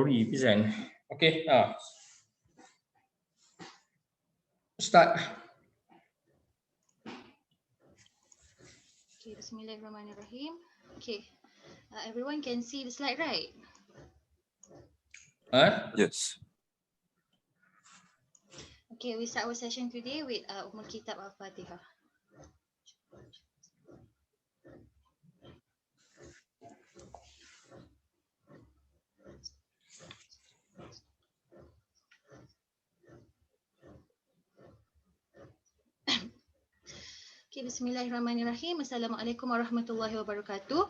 Present. Okay, start. Okay, Bismillahirrahmanirrahim. Okay, everyone can see the slide, right? Yes. Okay, we start our session today with Ummul Kitab Al-Fatihah. Okay, Bismillahirrahmanirrahim. Assalamualaikum warahmatullahi wabarakatuh.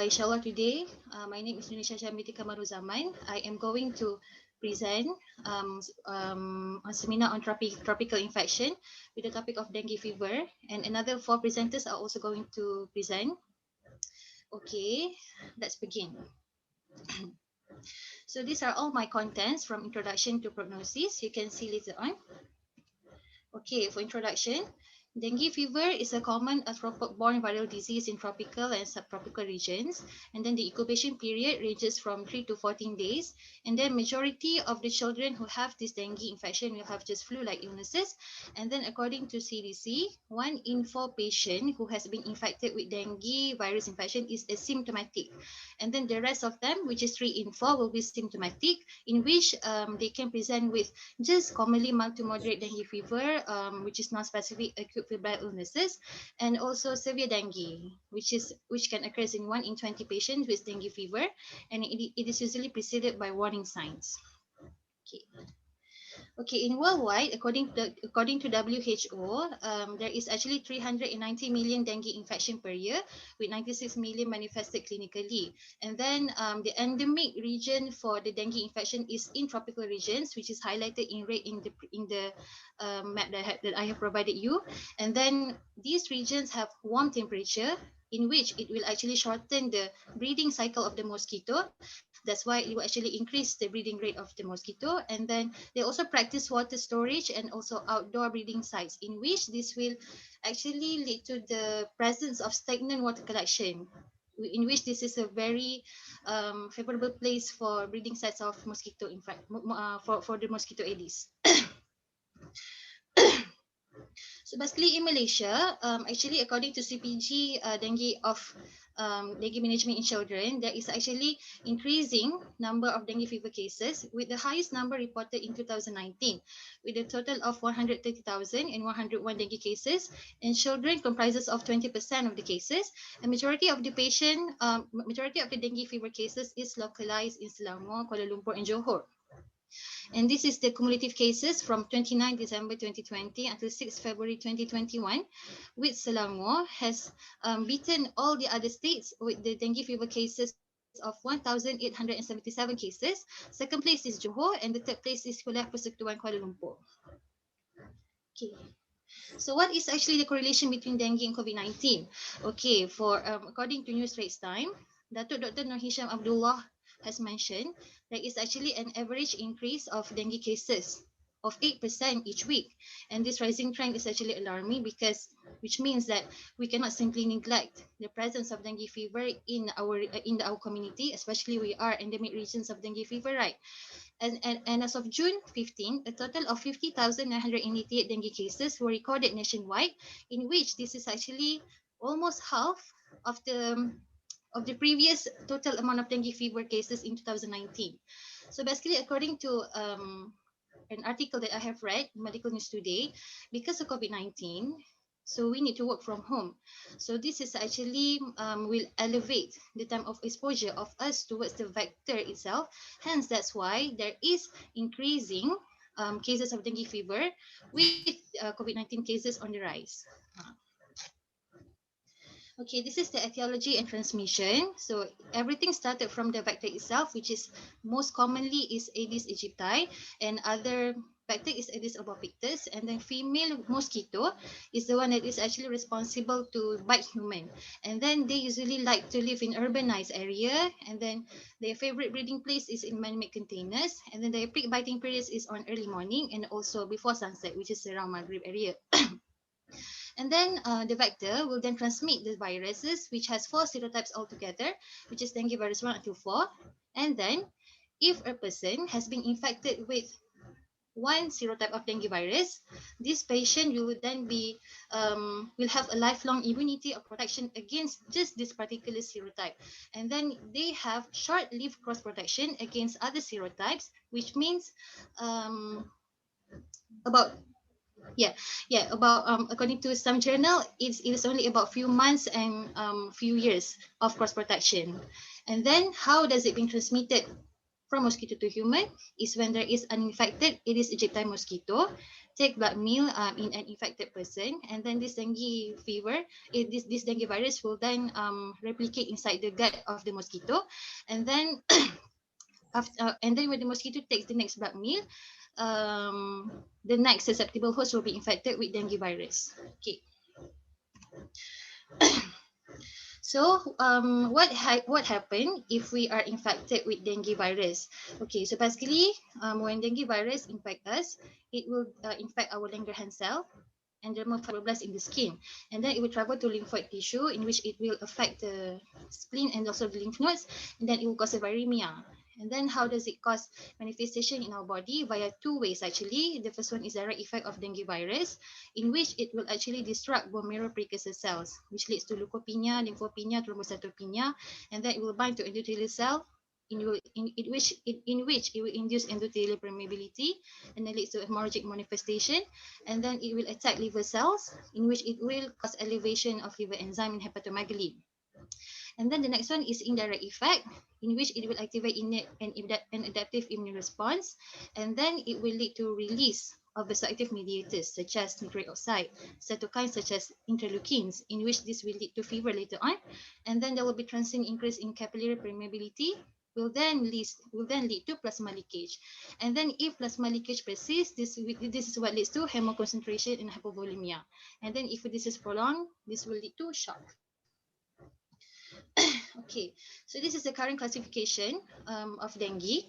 Inshallah today, my name is Nunisha Syamiti Kamaruzaman. I am going to present a seminar on tropical infection with the topic of dengue fever, and another 4 presenters are also going to present. Okay, let's begin. So these are all my contents from introduction to prognosis. You can see later on. Okay, for introduction, dengue fever is a common arthropod-borne viral disease in tropical and subtropical regions. And then the incubation period ranges from 3 to 14 days. And then majority of the children who have this dengue infection will have just flu-like illnesses. And then according to CDC, 1 in 4 patients who has been infected with dengue virus infection is asymptomatic. And then the rest of them, which is 3 in 4, will be symptomatic, in which they can present with just commonly mild to moderate dengue fever, which is non-specific acute febrile illnesses, and also severe dengue, which can occur in 1 in 20 patients with dengue fever, and it is usually preceded by warning signs. Okay, in worldwide, according to WHO, there is actually 390 million dengue infection per year, with 96 million manifested clinically. And then the endemic region for the dengue infection is in tropical regions, which is highlighted in red in the map that I have provided you. And then these regions have warm temperature, in which it will actually shorten the breeding cycle of the mosquito. That's why it will actually increase the breeding rate of the mosquito. And then they also practice water storage and also outdoor breeding sites, in which this will actually lead to the presence of stagnant water collection, in which this is a very favorable place for breeding sites of mosquito, in fact, for the mosquito Aedes. So basically in Malaysia, actually according to CPG dengue management in children, there is actually increasing number of dengue fever cases, with the highest number reported in 2019, with a total of 130,101 dengue cases, and children comprises of 20% of the cases. And majority of the dengue fever cases is localized in Selangor, Kuala Lumpur, and Johor. And this is the cumulative cases from 29 December 2020 until 6 February 2021, with Selangor has beaten all the other states with the dengue fever cases of 1,877 cases. Second place is Johor, and the third place is Wilayah Persekutuan Kuala Lumpur. Okay. So what is actually the correlation between dengue and COVID-19? Okay, for according to News Straits Time, Dr. Nur Hisham Abdullah has mentioned there is actually an average increase of dengue cases of 8% each week, and this rising trend is actually alarming, which means that we cannot simply neglect the presence of dengue fever in our community, especially we are endemic regions of dengue fever, right? And as of June 15, a total of 50,988 dengue cases were recorded nationwide, in which this is actually almost half of the previous total amount of dengue fever cases in 2019. So basically, according to an article that I have read, Medical News Today, because of COVID-19, so we need to work from home. So this is actually will elevate the time of exposure of us towards the vector itself. Hence, that's why there is increasing cases of dengue fever, with COVID-19 cases on the rise. Okay, this is the etiology and transmission. So everything started from the vector itself, which is most commonly is Aedes aegypti, and other vector is Aedes albopictus, and then female mosquito is the one that is actually responsible to bite human. And then they usually like to live in urbanized area, and then their favorite breeding place is in man-made containers, and then their peak biting periods is on early morning and also before sunset, which is around Maghrib area. And then the vector will then transmit the viruses, which has 4 serotypes altogether, which is dengue virus 1 until 4. And then if a person has been infected with one serotype of dengue virus, this patient will then will have a lifelong immunity or protection against just this particular serotype, and then they have short-lived cross protection against other serotypes, which means about about according to some journal, it is only about few months and few years of cross protection. And then how does it being transmitted from mosquito to human is when there is an infected Aedes aegypti mosquito take blood meal in an infected person, and then this dengue fever, this dengue virus will then replicate inside the gut of the mosquito, and then and then when the mosquito takes the next blood meal, the next susceptible host will be infected with dengue virus. Okay. So what happened if we are infected with dengue virus? Okay, so basically, when dengue virus infect us, it will infect our Langerhans cell and dermal fibroblasts in the skin, and then it will travel to lymphoid tissue, in which it will affect the spleen and also the lymph nodes, and then it will cause a viremia. And then how does it cause manifestation in our body? Via two ways actually. The first one is direct effect of dengue virus, in which it will actually disrupt bone marrow precursor cells, which leads to leukopenia, lymphopenia, thrombocytopenia, and then it will bind to endothelial cell, in which it will induce endothelial permeability, and then leads to hemorrhagic manifestation, and then it will attack liver cells, in which it will cause elevation of liver enzyme and hepatomegaly. And then the next one is indirect effect, in which it will activate innate and adaptive immune response, and then it will lead to release of vasoactive mediators such as nitric oxide, cytokines such as interleukins, in which this will lead to fever later on, and then there will be transient increase in capillary permeability, will then lead to plasma leakage. And then if plasma leakage persists, this is what leads to hemoconcentration and hypovolemia. And then if this is prolonged, this will lead to shock. Okay, so this is the current classification of dengue,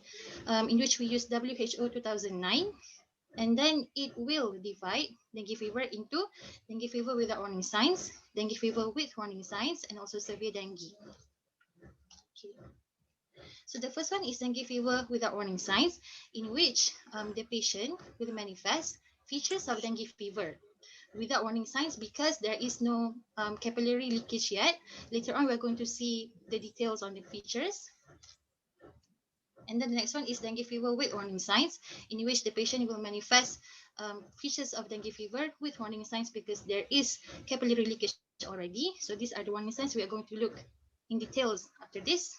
in which we use WHO 2009, and then it will divide dengue fever into dengue fever without warning signs, dengue fever with warning signs, and also severe dengue. Okay. So the first one is dengue fever without warning signs, in which the patient will manifest features of dengue fever without warning signs because there is no capillary leakage yet. Later on, we're going to see the details on the features. And then the next one is dengue fever with warning signs, in which the patient will manifest features of dengue fever with warning signs because there is capillary leakage already. So these are the warning signs. We are going to look in details after this.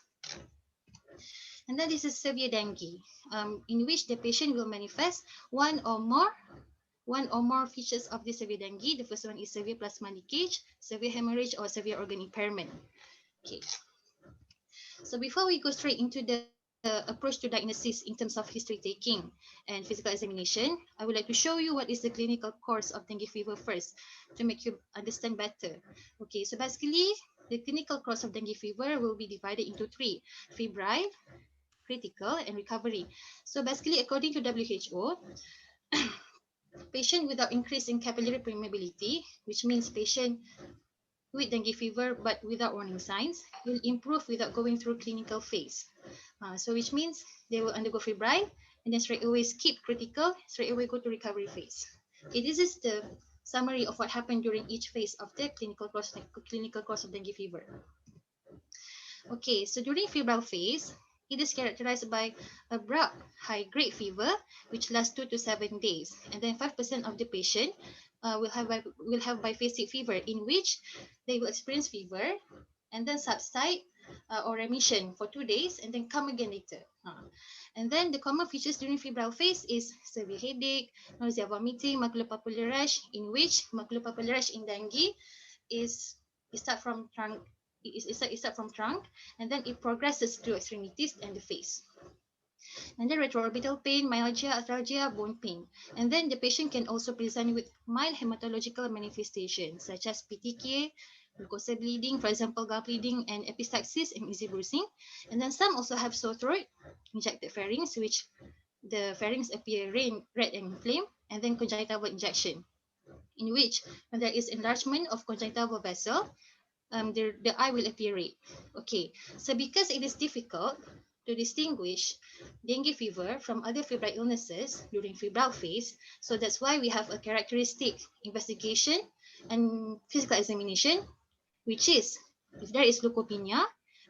And then this is severe dengue, in which the patient will manifest one or more features of the severe dengue. The first one is severe plasma leakage, severe hemorrhage, or severe organ impairment. Okay. So before we go straight into the approach to diagnosis in terms of history taking and physical examination, I would like to show you what is the clinical course of dengue fever first to make you understand better. Okay, so basically, the clinical course of dengue fever will be divided into three: febrile, critical, and recovery. So basically, according to WHO, patient without increase in capillary permeability, which means patient with dengue fever but without warning signs, will improve without going through clinical phase. So which means they will undergo febrile and then straight away skip critical, straight away go to recovery phase. Okay, this is the summary of what happened during each phase of the clinical course of dengue fever. Okay, so during febrile phase, it is characterized by abrupt high-grade fever, which lasts 2 to 7 days, and then 5% of the patient will have biphasic fever, in which they will experience fever and then subside or remission for 2 days, and then come again later. And then the common features during febrile phase is severe headache, nausea, vomiting, maculopapular rash, in which maculopapular rash in dengue is start from trunk. It start from trunk, and then it progresses to extremities and the face. And then retroorbital pain, myalgia, arthralgia, bone pain. And then the patient can also present with mild hematological manifestations such as PTK, mucosal bleeding, for example, gall bleeding, and epistaxis and easy bruising. And then some also have sore throat, injected pharynx, which the pharynx appear red and inflamed, and then conjunctival injection, in which when there is enlargement of conjunctival vessel, the eye will appear red. Okay, so because it is difficult to distinguish dengue fever from other febrile illnesses during febrile phase. So that's why we have a characteristic investigation and physical examination, which is if there is leukopenia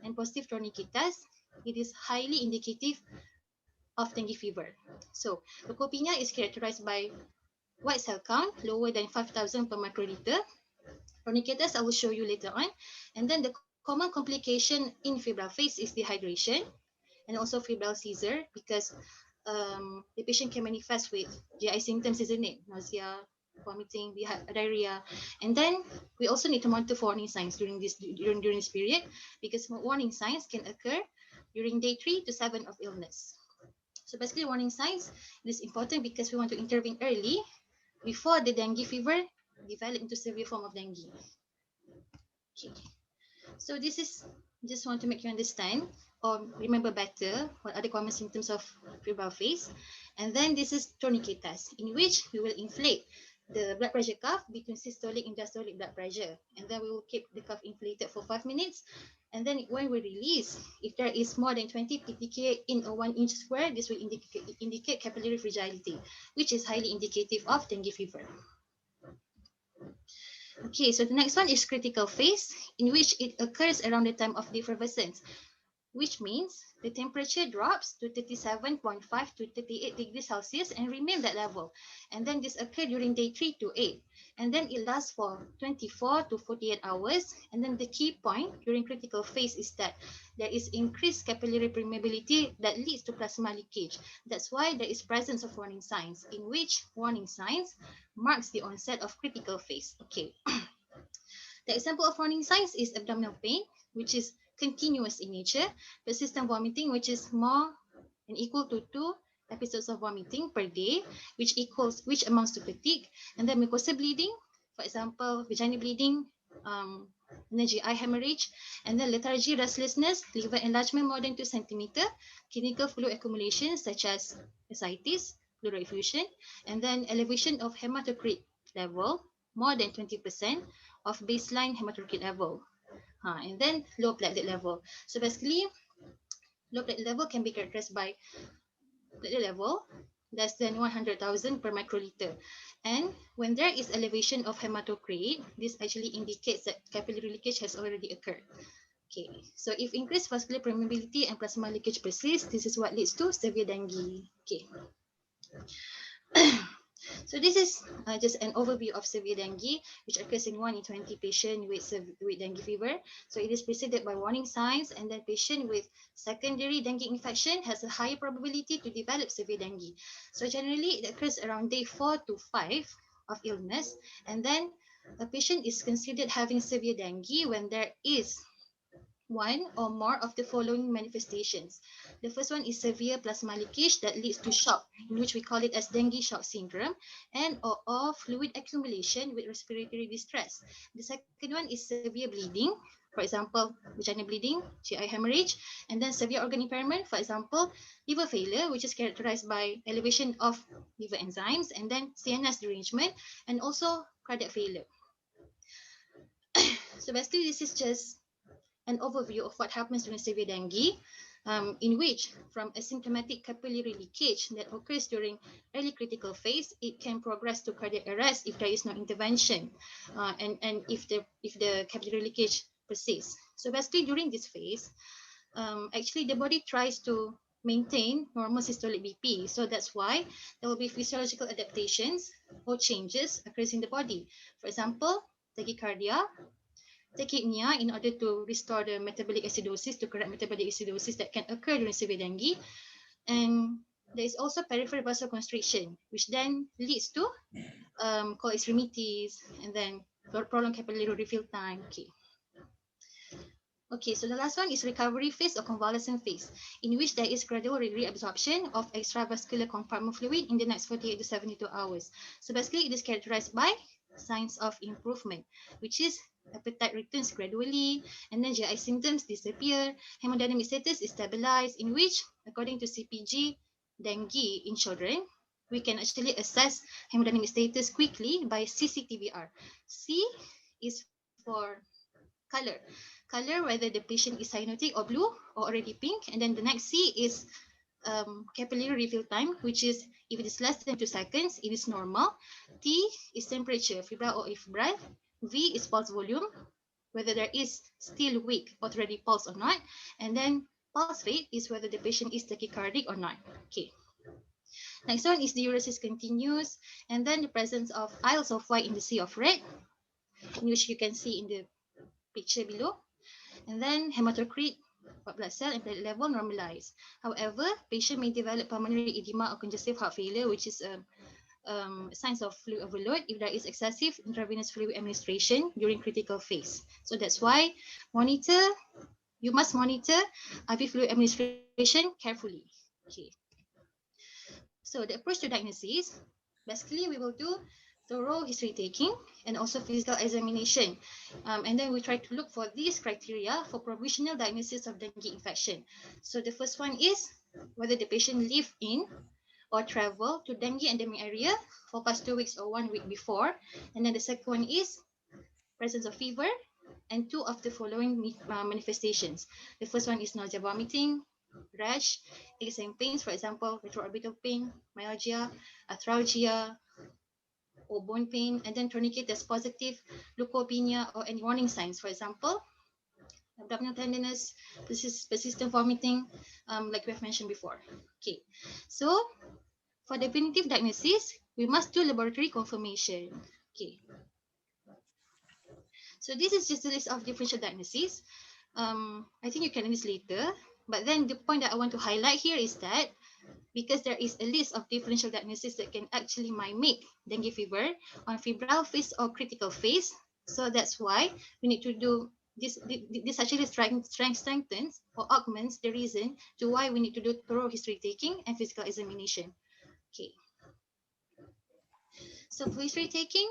and positive tourniquetas, it is highly indicative of dengue fever. So leukopenia is characterized by white cell count lower than 5,000 per microliter. Tourniquetas I will show you later on. And then the common complication in febrile phase is dehydration and also febrile seizure, because the patient can manifest with GI symptoms, isn't it? Nausea, vomiting, diarrhea. And then we also need to monitor for warning signs during this period, because warning signs can occur during day 3 to 7 of illness. So basically, warning signs, it is important because we want to intervene early before the dengue fever develop into severe form of dengue. Okay. So this is just want to make you understand or remember better what are the common symptoms of febrile phase. And then this is tourniquetas, in which we will inflate the blood pressure cuff between systolic and diastolic blood pressure. And then we will keep the cuff inflated for 5 minutes. And then when we release, if there is more than 20 PTK in a 1 inch square, this will indicate capillary fragility, which is highly indicative of dengue fever. Okay, so the next one is critical phase, in which it occurs around the time of effervescence, which means the temperature drops to 37.5 to 38 degrees Celsius and remain that level. And then this occurs during day 3 to 8. And then it lasts for 24 to 48 hours. And then the key point during critical phase is that there is increased capillary permeability that leads to plasma leakage. That's why there is presence of warning signs, in which warning signs marks the onset of critical phase. Okay. The example of warning signs is abdominal pain, which is continuous in nature, persistent vomiting, which is more than equal to 2 episodes of vomiting per day, which amounts to fatigue, and then mucosal bleeding, for example, vaginal bleeding, GI hemorrhage, and then lethargy, restlessness, liver enlargement more than 2 centimeter, clinical fluid accumulation such as ascites, pleural effusion, and then elevation of hematocrit level more than 20% of baseline hematocrit level. And then low platelet level. So basically, low platelet level can be characterized by platelet level less than 100,000 per microliter. And when there is elevation of hematocrit, this actually indicates that capillary leakage has already occurred. Okay, so if increased vascular permeability and plasma leakage persists, this is what leads to severe dengue. Okay. So this is just an overview of severe dengue, which occurs in 1 in 20 patients with dengue fever. So it is preceded by warning signs, and then patient with secondary dengue infection has a higher probability to develop severe dengue. So generally, it occurs around day 4 to 5 of illness, and then a patient is considered having severe dengue when there is one or more of the following manifestations. The first one is severe plasma leakage that leads to shock, in which we call it as dengue shock syndrome, and or fluid accumulation with respiratory distress. The second one is severe bleeding, for example, vaginal bleeding, GI hemorrhage, and then severe organ impairment, for example, liver failure, which is characterized by elevation of liver enzymes, and then CNS derangement, and also cardiac failure. So basically, this is just an overview of what happens during severe dengue, in which from asymptomatic capillary leakage that occurs during early critical phase, it can progress to cardiac arrest if there is no intervention, and if the capillary leakage persists. So basically, during this phase, actually the body tries to maintain normal systolic BP. So that's why there will be physiological adaptations or changes occurs in the body. For example, tachycardia, tachypnea in order to restore the metabolic acidosis, to correct metabolic acidosis that can occur during severe dengue. And there is also peripheral vasoconstriction, which then leads to cold extremities and then prolonged capillary refill time. Okay, so the last one is recovery phase or convalescent phase, in which there is gradual reabsorption of extravascular compartment fluid in the next 48 to 72 hours. So basically, it is characterized by signs of improvement, which is appetite returns gradually, and then GI symptoms disappear, hemodynamic status is stabilized, in which, according to CPG dengue in children, we can actually assess hemodynamic status quickly by CCTVR. C is for Color, whether the patient is cyanotic or blue or already pink. And then the next C is capillary refill time, which is if it is less than 2 seconds, it is normal. T is temperature, febrile or febrile. V is pulse volume, whether there is still weak or already pulse or not. And then pulse rate is whether the patient is tachycardic or not. Okay. Next one is diuresis continuous, and then the presence of isles of white in the sea of red, which you can see in the picture below. And then hematocrit, white blood cell and platelet level normalized. However, patient may develop pulmonary edema or congestive heart failure, which is signs of fluid overload if there is excessive intravenous fluid administration during critical phase. So that's why you must monitor IV fluid administration carefully. Okay. So the approach to diagnosis, basically we will do thorough history taking and also physical examination. And then we try to look for these criteria for provisional diagnosis of dengue infection. So the first one is whether the patient live in or travel to dengue endemic area for past 2 weeks or 1 week before. And then the second one is presence of fever and 2 of the following manifestations. The first one is nausea, vomiting, rash, aches and pains, for example, retroorbital pain, myalgia, arthralgia, or bone pain, and then tourniquet test positive, leukopenia, or any warning signs, for example, abdominal tenderness, persistent vomiting, like we have mentioned before. Okay, so for definitive diagnosis, we must do laboratory confirmation. Okay, so this is just a list of differential diagnoses. I think you can read this later, but then the point that I want to highlight here is that because there is a list of differential diagnoses that can actually mimic dengue fever on febrile phase or critical phase. So that's why we need to do this. This actually strengthens or augments the reason to why we need to do thorough history taking and physical examination. Okay. So for history taking,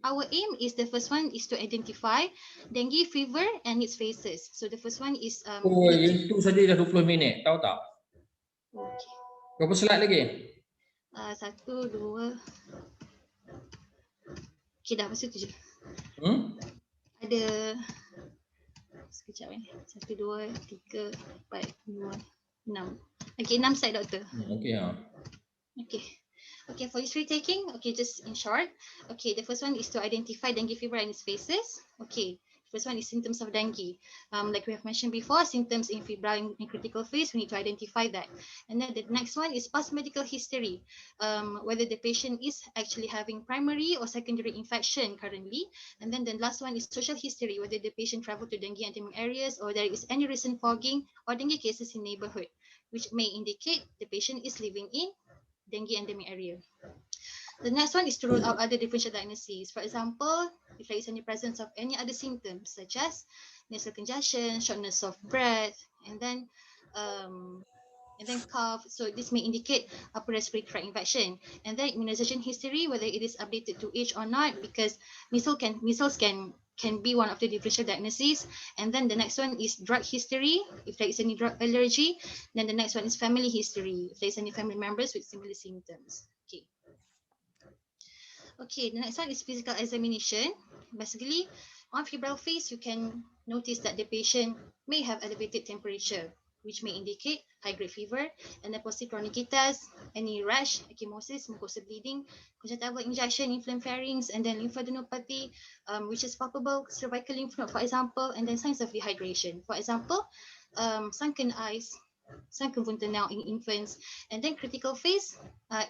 our aim is the first one is to identify dengue fever and its phases. So the first one is Oh, yang itu saja dah 20 minit, tahu tak? okay. Berapa slide lagi? 1, 2. Okay, dah masa tu je. Ada sekejap 1, 2, 3, 4, 5, 6. Okay, 6 slide, doktor. Okay, Okay. Okay, for history taking, okay, just in short. Okay, the first one is to identify dengue fever and its phases. Okay, first one is symptoms of dengue. Like we have mentioned before, symptoms in febrile and critical phase, we need to identify that. And then the next one is past medical history, whether the patient is actually having primary or secondary infection currently. And then the last one is social history, whether the patient traveled to dengue endemic areas or there is any recent fogging or dengue cases in neighborhood, which may indicate the patient is living in dengue endemic area. The next one is to rule out other differential diagnoses. For example, if there is any presence of any other symptoms such as nasal congestion, shortness of breath, and then cough. So this may indicate upper respiratory tract infection. And then immunization history, whether it is updated to age or not, because measles can be one of the differential diagnoses. And then the next one is drug history, if there is any drug allergy. Then the next one is family history, if there is any family members with similar symptoms. Okay. Okay, the next one is physical examination. Basically, on febrile phase, you can notice that the patient may have elevated temperature, which may indicate high-grade fever, and then positive tourniquet test, any rash, ecchymosis, mucosal bleeding, conjunctival injection, inflamed pharynx, and then lymphadenopathy, which is palpable cervical lymph node, for example, and then signs of dehydration. For example, sunken eyes, sunken fontanelle in infants, and then critical phase,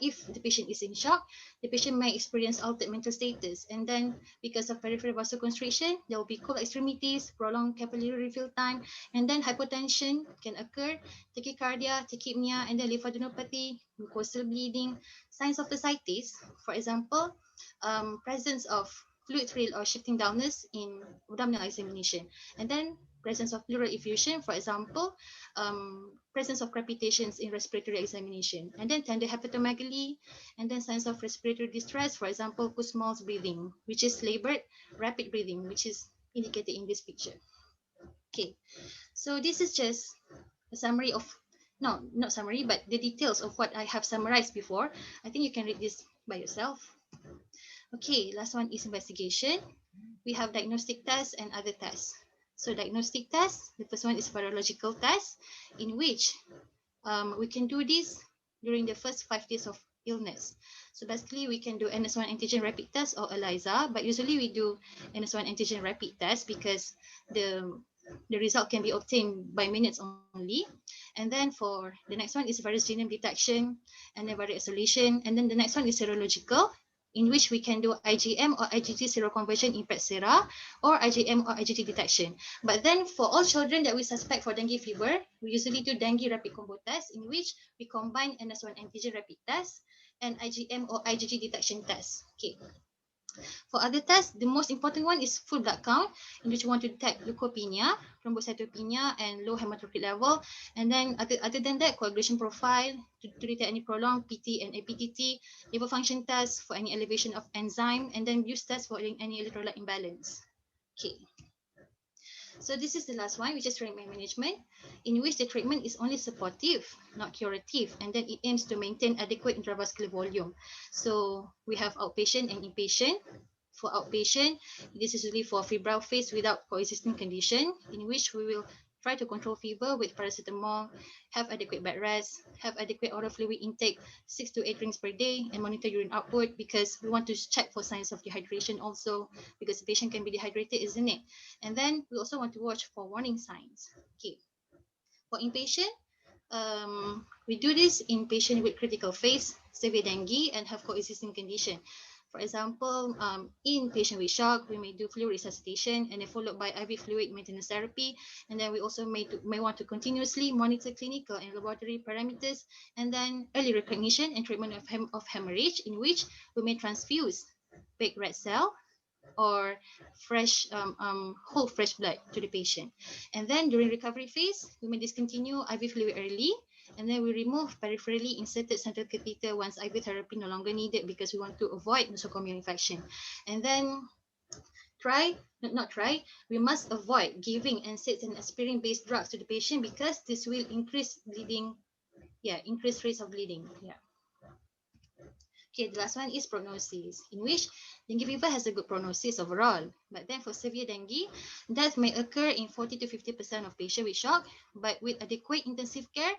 if the patient is in shock, the patient may experience altered mental status, and then because of peripheral vasoconstriction, there will be cold extremities, prolonged capillary refill time, and then hypotension can occur, tachycardia, tachypnea, and then lymphadenopathy, mucosal bleeding, signs of ascites, for example, presence of fluid trail or shifting downwards in abdominal examination, and then presence of pleural effusion, for example, presence of crepitations in respiratory examination, and then tender hepatomegaly, and then signs of respiratory distress, for example, Kussmaul's breathing, which is labored rapid breathing, which is indicated in this picture. Okay, so this is just a summary of, no, not summary, but the details of what I have summarized before. I think you can read this by yourself. Okay, last one is investigation. We have diagnostic tests and other tests. So diagnostic test, the first one is virological test, in which we can do this during the first 5 days of illness. So basically, we can do NS1 antigen rapid test or ELISA, but usually we do NS1 antigen rapid test because the result can be obtained by minutes only. And then for the next one is virus genome detection and then virus isolation. And then the next one is serological, in which we can do IgM or IgG seroconversion in PET sera or IgM or IgG detection. But then for all children that we suspect for dengue fever, we usually do dengue rapid combo test, in which we combine NS1 antigen rapid test and IgM or IgG detection test. Okay. For other tests, the most important one is full blood count, in which we want to detect leukopenia, thrombocytopenia, and low hematocrit level. And then other than that, coagulation profile to detect any prolonged PT and APTT, liver function test for any elevation of enzyme, and then use test for any electrolyte imbalance. Okay. So this is the last one, which is treatment management, in which the treatment is only supportive, not curative, and then it aims to maintain adequate intravascular volume. So we have outpatient and inpatient. For outpatient, this is usually for febrile phase without coexisting condition, in which we will try to control fever with paracetamol, have adequate bed rest, have adequate oral fluid intake 6 to 8 drinks per day, and monitor urine output because we want to check for signs of dehydration also, because the patient can be dehydrated, isn't it? And then we also want to watch for warning signs. Okay. For inpatient, we do this in patient with critical phase, severe dengue, and have coexisting condition. For example, in patient with shock, we may do fluid resuscitation and then followed by IV fluid maintenance therapy. And then we also may want to continuously monitor clinical and laboratory parameters, and then early recognition and treatment of hemorrhage, in which we may transfuse baked red cell or fresh whole fresh blood to the patient. And then during recovery phase, we may discontinue IV fluid early, and then we remove peripherally inserted central catheter once IV therapy no longer needed because we want to avoid nosocomial infection. And then we must avoid giving NSAIDs and aspirin-based drugs to the patient because this will increase bleeding, increase rates of bleeding. Okay, the last one is prognosis, in which dengue fever has a good prognosis overall. But then for severe dengue, death may occur in 40 to 50% of patients with shock, but with adequate intensive care,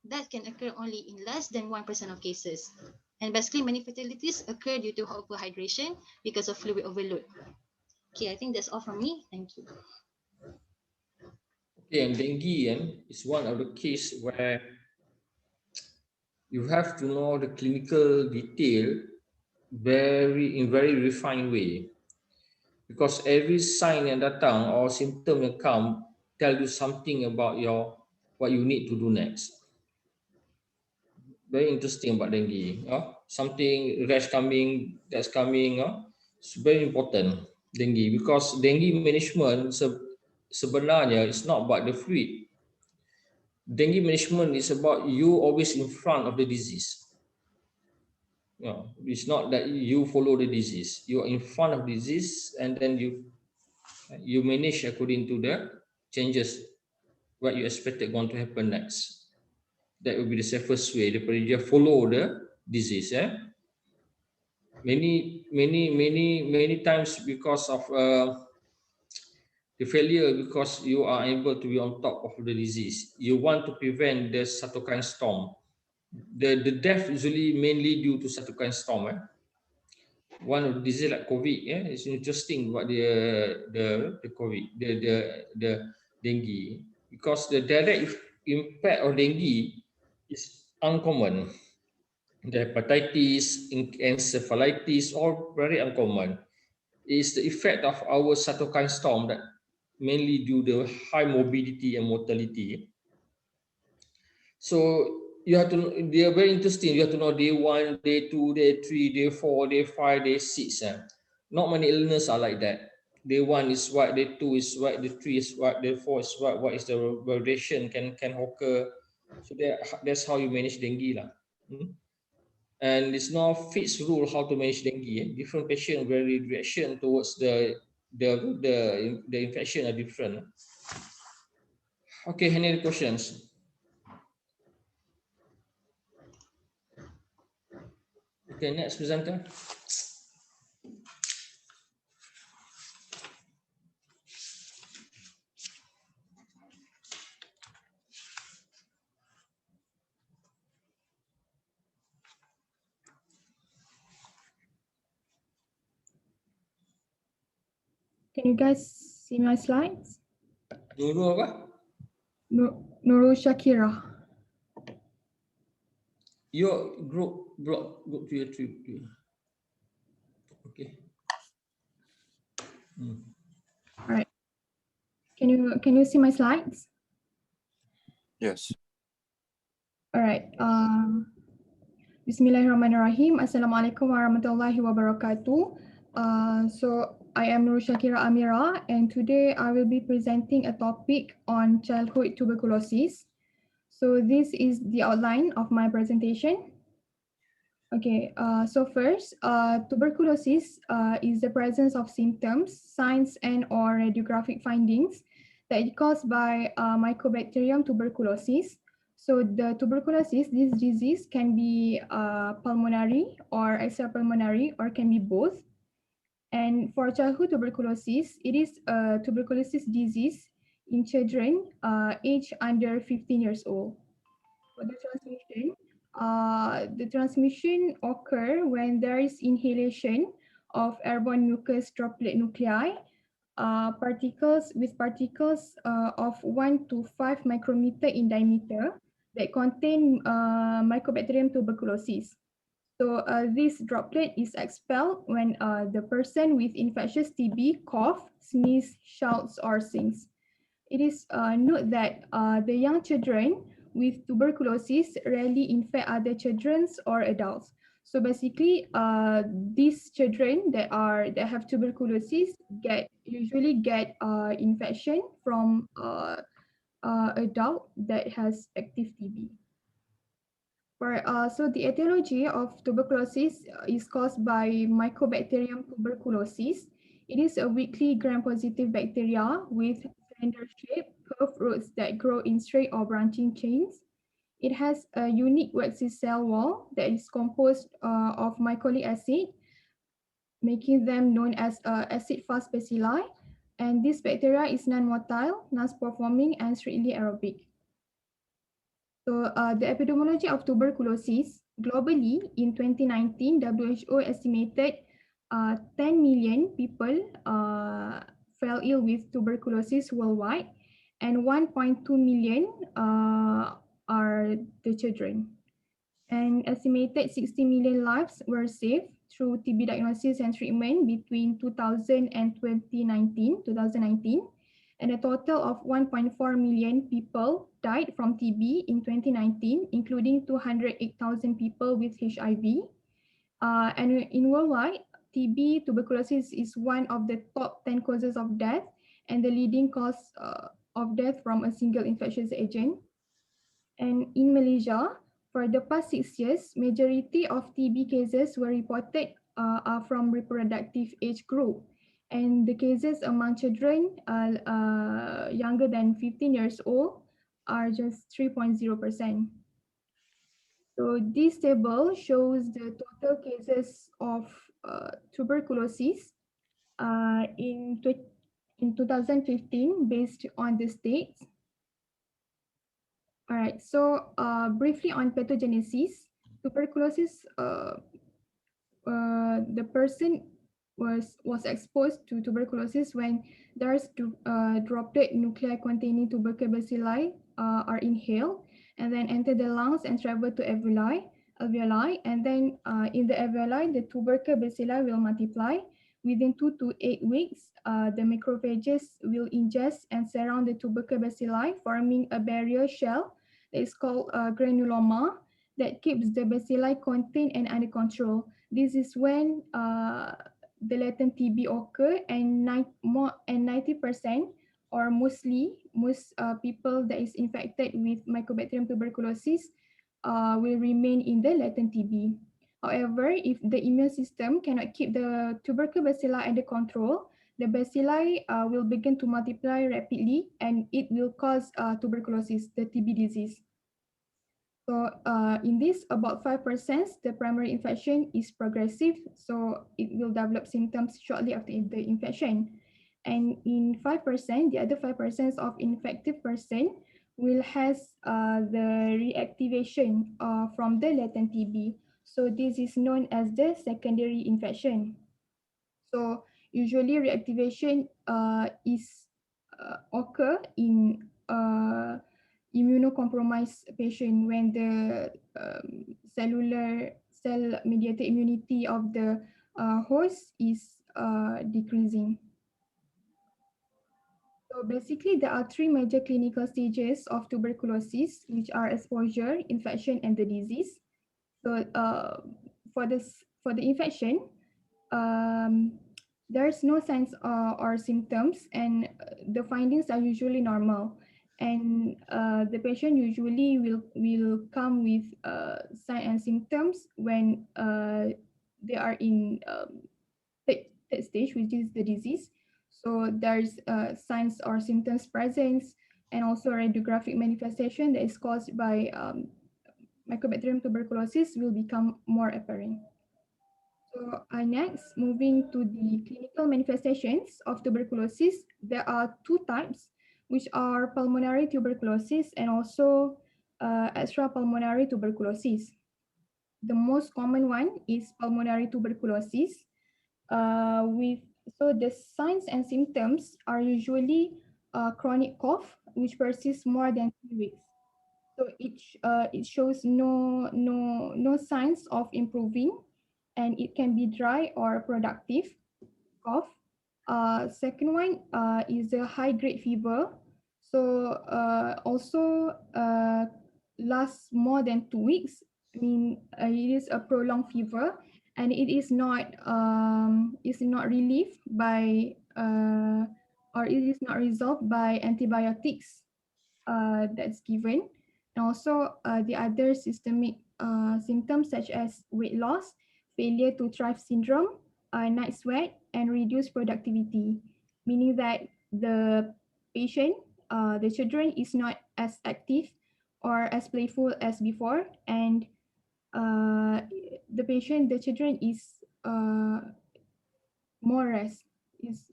death can occur only in less than 1% of cases. And basically, many fatalities occur due to hyperhydration because of fluid overload. Okay, I think that's all from me. Thank you. Okay, and dengue is one of the case where you have to know the clinical detail in very refined way, because every sign yang datang or symptom yang come tell you something about what you need to do next. Very interesting about dengue. Something rash coming, that's coming. It's very important, dengue, because dengue management sebenarnya is not about the fluid. Dengue management is about you always in front of the disease. It's not that you follow the disease. You are in front of disease, and then you manage according to the changes what you expected going to happen next. That will be the safest way. You follow the disease. Many times because of the failure, because you are able to be on top of the disease, you want to prevent the cytokine storm. The death usually mainly due to cytokine storm. One of the disease like COVID, it's interesting about the COVID, the dengue, because the direct impact of dengue is uncommon. The hepatitis, encephalitis, all very uncommon. It's the effect of our cytokine storm that mainly due to high morbidity and mortality. So you have to, they are very interesting. You have to know day 1, day 2, day 3, day 4, day 5, day 6. Not many illness are like that. Day 1 is what, day 2 is what, day 3 is what, day 4 is what is the variation can occur. So that's how you manage dengue. And it's no fixed rule how to manage dengue. Different patient very reaction towards the infection are different. Okay, any other questions? Okay, next presenter. Can you guys see my slides? Nurul apa? Nurul Shakira. Your group block group to your trip. Okay. All right. Can you see my slides? Yes. All right. Bismillahirrahmanirrahim. Assalamualaikum warahmatullahi wabarakatuh. So I am Nurul Shakira Amira, and today I will be presenting a topic on childhood tuberculosis. So this is the outline of my presentation. Okay, so first, tuberculosis is the presence of symptoms, signs, and or radiographic findings that is caused by Mycobacterium tuberculosis. So the tuberculosis, this disease can be pulmonary or extrapulmonary or can be both. And for childhood tuberculosis, it is a tuberculosis disease in children aged under 15 years old. For the transmission occur when there is inhalation of airborne mucus droplet nuclei, particles of 1 to 5 micrometer in diameter that contain Mycobacterium tuberculosis. So this droplet is expelled when the person with infectious TB cough, sneeze, shouts, or sings. It is note that the young children with tuberculosis rarely infect other children or adults. So basically, these children that have tuberculosis usually get infection from adult that has active TB. So the etiology of tuberculosis is caused by Mycobacterium tuberculosis. It is a weakly gram-positive bacteria with slender-shaped curved roots that grow in straight or branching chains. It has a unique waxy cell wall that is composed of mycolic acid, making them known as acid-fast bacilli. And this bacteria is non-motile, non-spore-forming, and strictly aerobic. So the epidemiology of tuberculosis globally in 2019, WHO estimated 10 million people fell ill with tuberculosis worldwide, and 1.2 million are the children. And estimated 60 million lives were saved through TB diagnosis and treatment between 2000 and 2019. And a total of 1.4 million people died from TB in 2019, including 208,000 people with HIV. And in worldwide, TB tuberculosis is one of the top 10 causes of death and the leading cause of death from a single infectious agent. And in Malaysia, for the past 6 years, majority of TB cases were reported are from reproductive age group. And the cases among children younger than 15 years old are just 3.0%. So this table shows the total cases of tuberculosis in 2015 based on the states. All right, so briefly on pathogenesis, tuberculosis, the person was exposed to tuberculosis when there's droplet nuclei containing tubercle bacilli are inhaled and then enter the lungs and travel to alveoli, and then in the alveoli, the tubercle bacilli will multiply. Within 2 to 8 weeks, the macrophages will ingest and surround the tubercle bacilli, forming a barrier shell that is called granuloma that keeps the bacilli contained and under control. This is when the latent TB occur, and 90% or most people that is infected with Mycobacterium tuberculosis will remain in the latent TB. However, if the immune system cannot keep the tubercle bacilli under control, the bacilli will begin to multiply rapidly and it will cause tuberculosis, the TB disease. So in this, about 5%, the primary infection is progressive, so it will develop symptoms shortly after the infection. And in 5%, the other 5% of infected person will has the reactivation from the latent TB. So this is known as the secondary infection. So Usually reactivation is occur in immunocompromised patient when the cell-mediated immunity of the host is decreasing. So basically, there are three major clinical stages of tuberculosis, which are exposure, infection, and the disease. So for the infection, there's no signs or symptoms, and the findings are usually normal. And the patient usually will come with signs and symptoms when they are in third stage, which is the disease. So there's signs or symptoms presence, and also radiographic manifestation that is caused by Mycobacterium tuberculosis will become more apparent. So next, moving to the clinical manifestations of tuberculosis, there are two types, which are pulmonary tuberculosis and also extrapulmonary tuberculosis. The most common one is pulmonary tuberculosis. So the signs and symptoms are usually chronic cough, which persists more than 3 weeks. So it shows no signs of improving, and it can be dry or productive cough. Second one is a high grade fever. So also lasts more than 2 weeks. I mean, it is a prolonged fever, and it is not relieved by or it is not resolved by antibiotics that's given. And also the other systemic symptoms such as weight loss, failure to thrive syndrome, night sweat, and reduced productivity, meaning that the patient, the children is not as active or as playful as before, and the children is more rest, is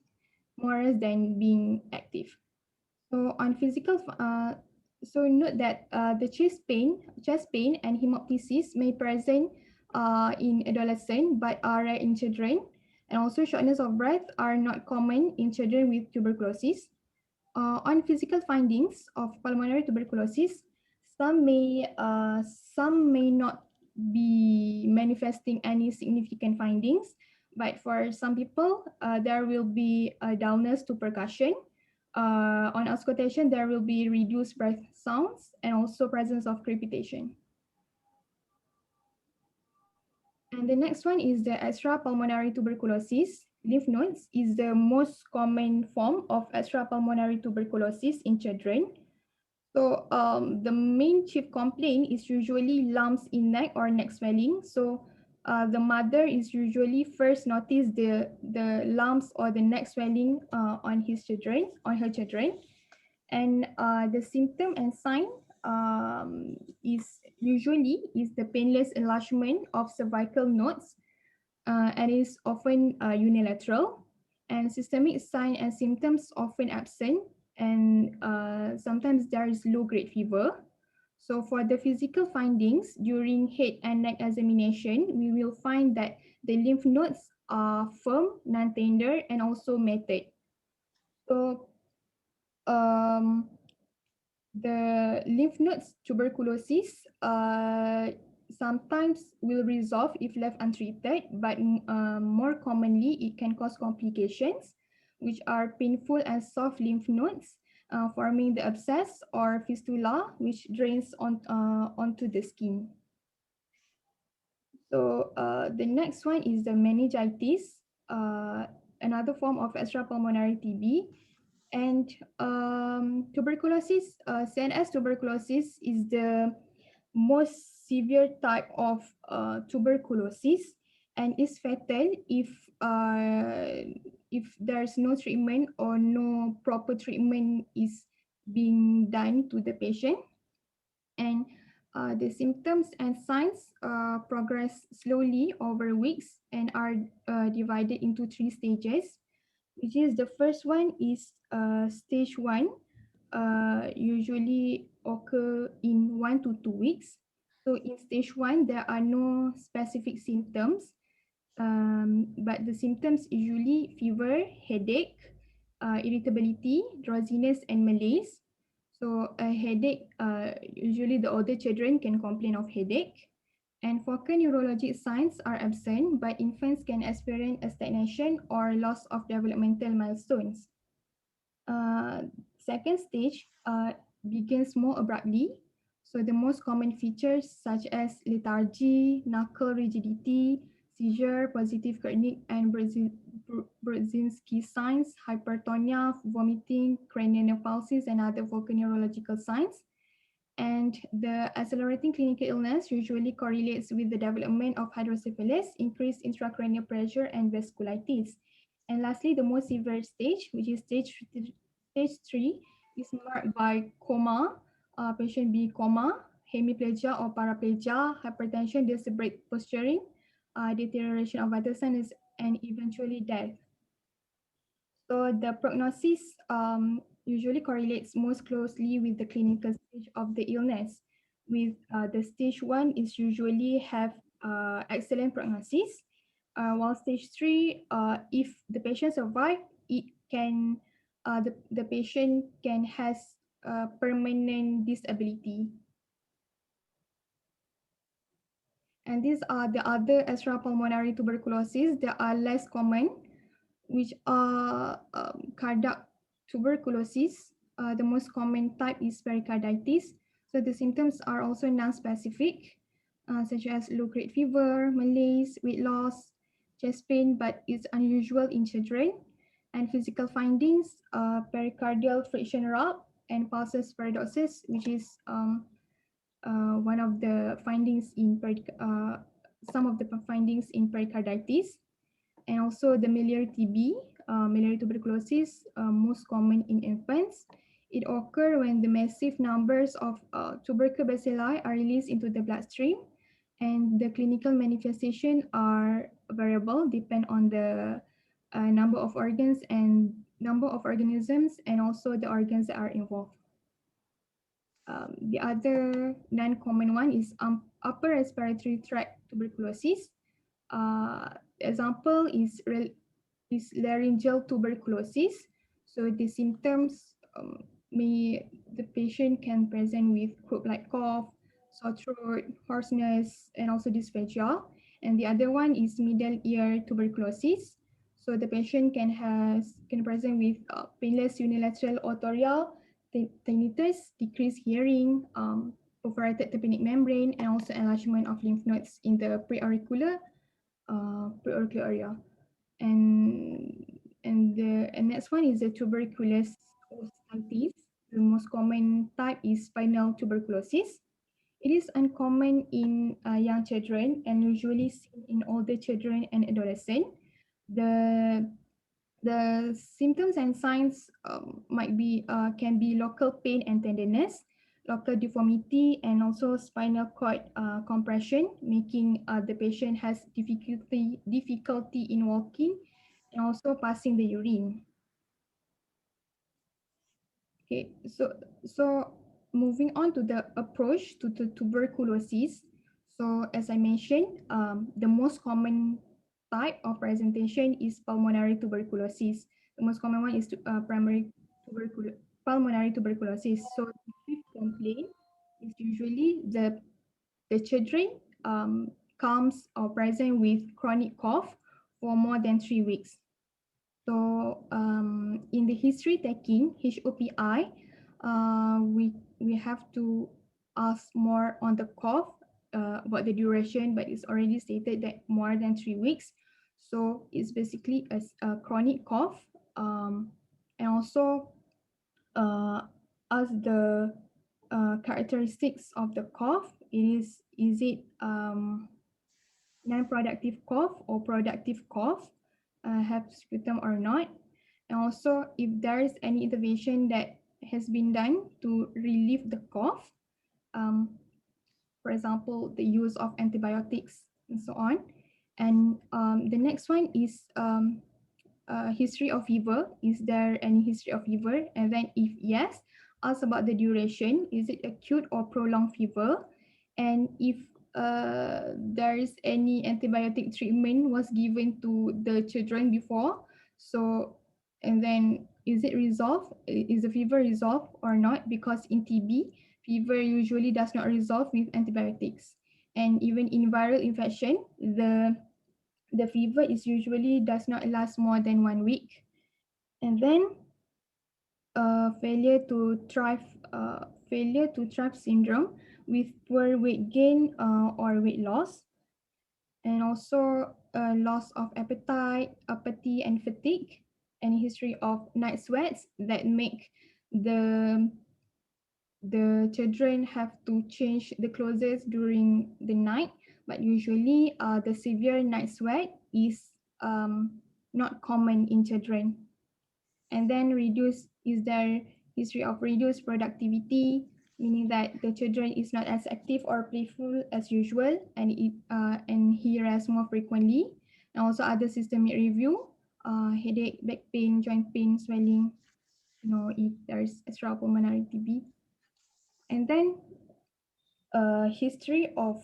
more rest than being active. So on physical, so note that the chest pain and hemoptysis may present in adolescent but are rare in children, and also shortness of breath are not common in children with tuberculosis. On physical findings of pulmonary tuberculosis, some may not be manifesting any significant findings, but for some people, there will be a dullness to percussion. On auscultation, there will be reduced breath sounds and also presence of crepitation. And the next one is the extrapulmonary tuberculosis. Lymph nodes is the most common form of extrapulmonary tuberculosis in children. So the main chief complaint is usually lumps in neck or neck swelling. So the mother is usually first notice the lumps or the neck swelling on her children. And the symptom and sign is the painless enlargement of cervical nodes, and is often unilateral, and systemic sign and symptoms often absent, and sometimes there is low-grade fever. So for the physical findings during head and neck examination, we will find that the lymph nodes are firm, non-tender, and also matted. So the lymph nodes tuberculosis sometimes will resolve if left untreated, but more commonly it can cause complications, which are painful and soft lymph nodes forming the abscess or fistula, which drains onto the skin. So the next one is the meningitis, another form of extrapulmonary TB. And tuberculosis, CNS tuberculosis is the most severe type of tuberculosis, and is fatal if there's no treatment or no proper treatment is being done to the patient. And the symptoms and signs progress slowly over weeks and are divided into 3 stages, which is the first one is stage 1, usually occur in 1 to 2 weeks. So in stage 1, there are no specific symptoms, But the symptoms usually fever, headache, irritability, drowsiness, and malaise. So a headache, usually the older children can complain of headache. And focal neurologic signs are absent, but infants can experience a stagnation or loss of developmental milestones. Second stage begins more abruptly. So the most common features such as lethargy, knuckle rigidity, seizure, positive Kernick and Brzezinski signs, hypertonia, vomiting, cranial palsies, and other focal neurological signs. And the accelerating clinical illness usually correlates with the development of hydrocephalus, increased intracranial pressure, and vasculitis. And lastly, the most severe stage, which is stage 3, is marked by coma, patient be coma, hemiplegia or paraplegia, hypertension, deliberate posturing, deterioration of vital signs, and eventually death. So the prognosis usually correlates most closely with the clinical stage of the illness. With the stage 1 is usually have excellent prognosis, while stage 3, if the patient survive, it can the patient can has permanent disability. And these are the other extrapulmonary tuberculosis that are less common, which are cardiac tuberculosis. The most common type is pericarditis. So the symptoms are also non-specific, such as low-grade fever, malaise, weight loss, chest pain, but it's unusual in children. And physical findings, pericardial friction rub and pulsus paradoxus, which is one of the findings in some of the findings in pericarditis. And also the Malaria TB, Malaria tuberculosis, most common in infants. It occurs when the massive numbers of tubercle bacilli are released into the bloodstream, and the clinical manifestation are variable, depend on the number of organs and number of organisms, and also the organs that are involved. The other non-common one is upper respiratory tract tuberculosis. Example is laryngeal tuberculosis. So the symptoms the patient can present with croup-like cough, sore throat, hoarseness, and also dysphagia. And the other one is middle ear tuberculosis. So the patient can present with painless unilateral otorrhea, tinnitus, decreased hearing, perforated tympanic membrane, and also enlargement of lymph nodes in the preauricular area. And the next one is the tuberculous osteitis. The most common type is spinal tuberculosis. It is uncommon in young children and usually seen in older children and adolescents. The symptoms and signs can be local pain and tenderness, local deformity, and also spinal cord compression, making the patient has difficulty in walking and also passing the urine. Okay, so moving on to the approach to tuberculosis. So as I mentioned, the most common type of presentation is pulmonary tuberculosis. The most common one is pulmonary tuberculosis. So the chief complaint is usually the children comes or present with chronic cough for more than 3 weeks. So in the history taking, HOPI, we have to ask more on the cough about the duration, but it's already stated that more than 3 weeks. So it's basically a chronic cough, and also as the characteristics of the cough, is it non-productive cough or productive cough, have sputum or not, and also if there is any intervention that has been done to relieve the cough, for example, the use of antibiotics and so on. And the next one is history of fever. Is there any history of fever? And then if yes, ask about the duration. Is it acute or prolonged fever? And if there is any antibiotic treatment was given to the children before. So, and then is it resolved? Is the fever resolved or not? Because in TB, fever usually does not resolve with antibiotics. And even in viral infection, the fever is usually does not last more than 1 week. And then failure to thrive syndrome with poor weight gain or weight loss, and also loss of appetite, apathy, and fatigue, and history of night sweats that make the children have to change the clothes during the night. But usually the severe night sweat is not common in children. And then is there history of reduced productivity, meaning that the children is not as active or playful as usual, and he rests more frequently. And also other systemic review, headache, back pain, joint pain, swelling, if there's extrapulmonary TB. And then history of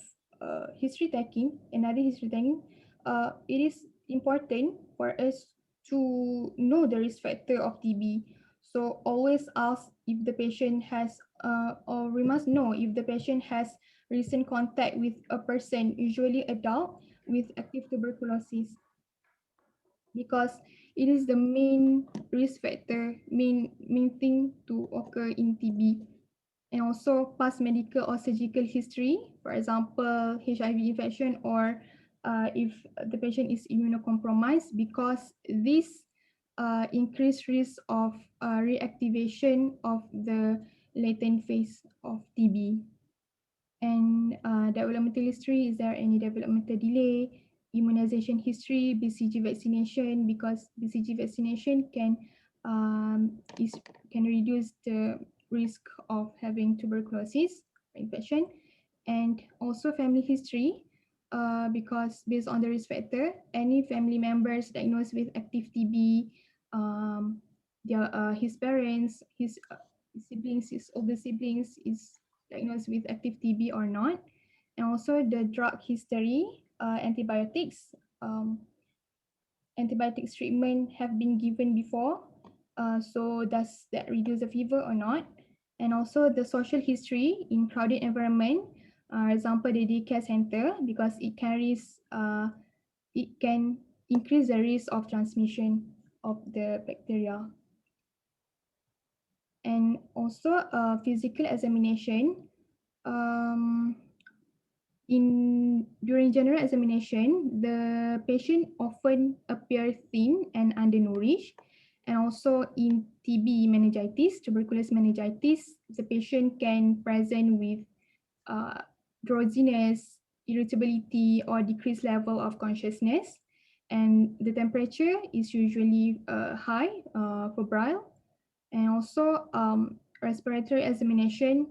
history taking, it is important for us to know the risk factor of TB. So always ask if the patient has, or we must know if the patient has recent contact with a person, usually adult, with active tuberculosis, because it is the main risk factor, main thing to occur in TB. And also past medical or surgical history, for example, HIV infection, or if the patient is immunocompromised, because this increased risk of reactivation of the latent phase of TB. And developmental history, is there any developmental delay? Immunization history, BCG vaccination, because BCG vaccination can reduce the risk of having tuberculosis infection. And also family history, because based on the risk factor, any family members diagnosed with active TB, his parents, his siblings, his older siblings is diagnosed with active TB or not. And also the drug history, antibiotics treatment have been given before, so does that reduce the fever or not? And also the social history in crowded environment, example the daycare center, because it can increase the risk of transmission of the bacteria. And also physical examination. During general examination, the patient often appear thin and undernourished. And also in TB meningitis, tuberculosis meningitis, the patient can present with drowsiness, irritability, or decreased level of consciousness. And the temperature is usually high, febrile. And also respiratory examination,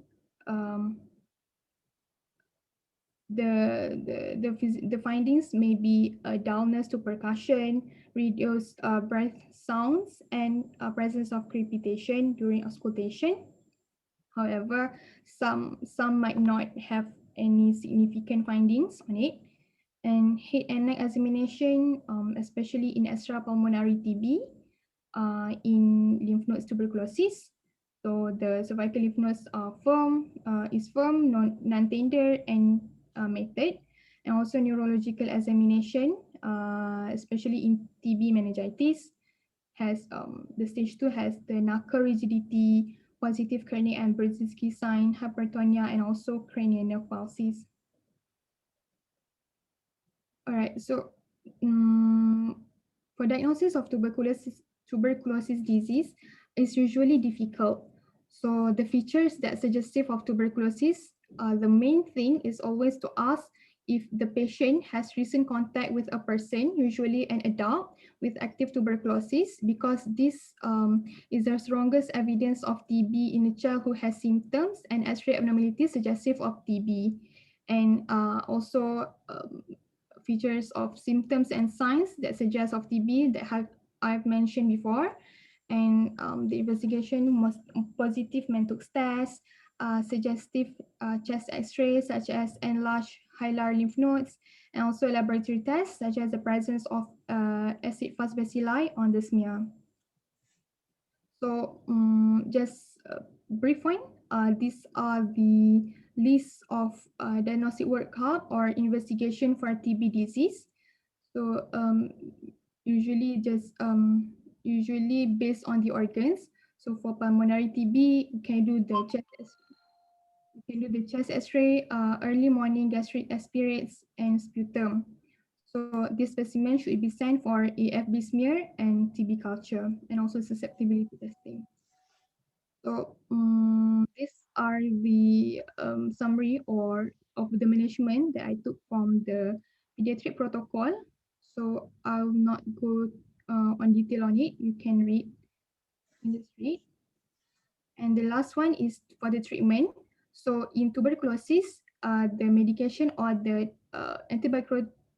the findings may be dullness to percussion, reduced breath sounds, and presence of crepitation during auscultation. However, some might not have any significant findings on it. And head and neck examination, especially in extrapulmonary TB, in lymph nodes tuberculosis. So the cervical lymph nodes are firm, non-tender, and method. And also neurological examination, especially in TB meningitis, has the stage 2 has the knuckle rigidity, positive Kernick and Brzezinski sign, hypertonia, and also cranial nerve palsies. All right, so for diagnosis of tuberculosis disease is usually difficult. So the features that suggestive of tuberculosis, the main thing is always to ask if the patient has recent contact with a person, usually an adult, with active tuberculosis, because this is the strongest evidence of TB in a child who has symptoms and X-ray abnormalities suggestive of TB. And also features of symptoms and signs that suggest of TB that I've mentioned before. And the investigation was positive Mantoux test, suggestive chest X-ray such as enlarged hilar lymph nodes, and also laboratory tests such as the presence of acid fast bacilli on the smear. So just a brief one, these are the list of diagnostic workup or investigation for TB disease. So usually based on the organs. So for pulmonary TB, you can do the chest X-ray, early morning gastric aspirates, and sputum. So this specimen should be sent for AFB smear and TB culture, and also susceptibility testing. So these are the summary of the management that I took from the pediatric protocol. So I will not go on detail on it. You can read in the street. And the last one is for the treatment. So in tuberculosis, the medication or the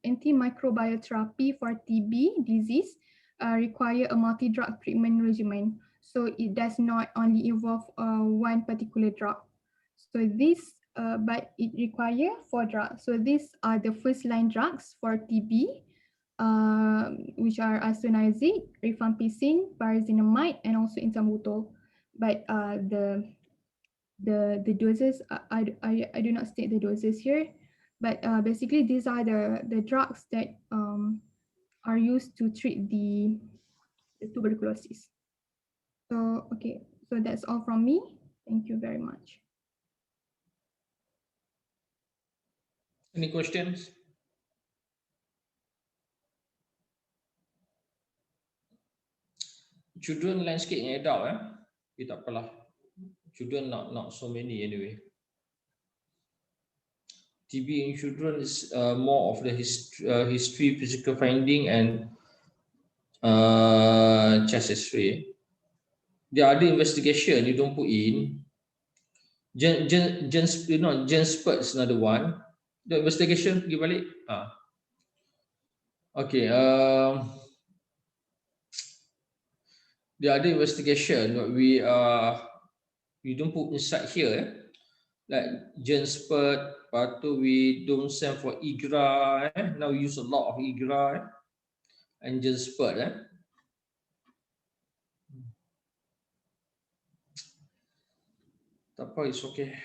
antimicrobial therapy for TB disease require a multi-drug treatment regimen. So it does not only involve one particular drug. So this, but it require 4 drugs. So these are the first line drugs for TB, which are isoniazid, rifampicin, pyrazinamide, and also ethambutol. But the doses, I do not state the doses here, but basically these are the drugs that are used to treat the tuberculosis. So okay, so that's all from me. Thank you very much. Any questions? Children landscape and adult, tak apalah. Children not so many anyway. TB in children is more of the history, physical finding, and chest X-ray. The other investigation you don't put in. Gen spurt is another one. The investigation pergi balik. Okay. The other investigation we don't put inside here, like gen spurt. Lepas tu we don't send for IGRA. Now we use a lot of IGRA and gen spurt. Tak apa, it's okay.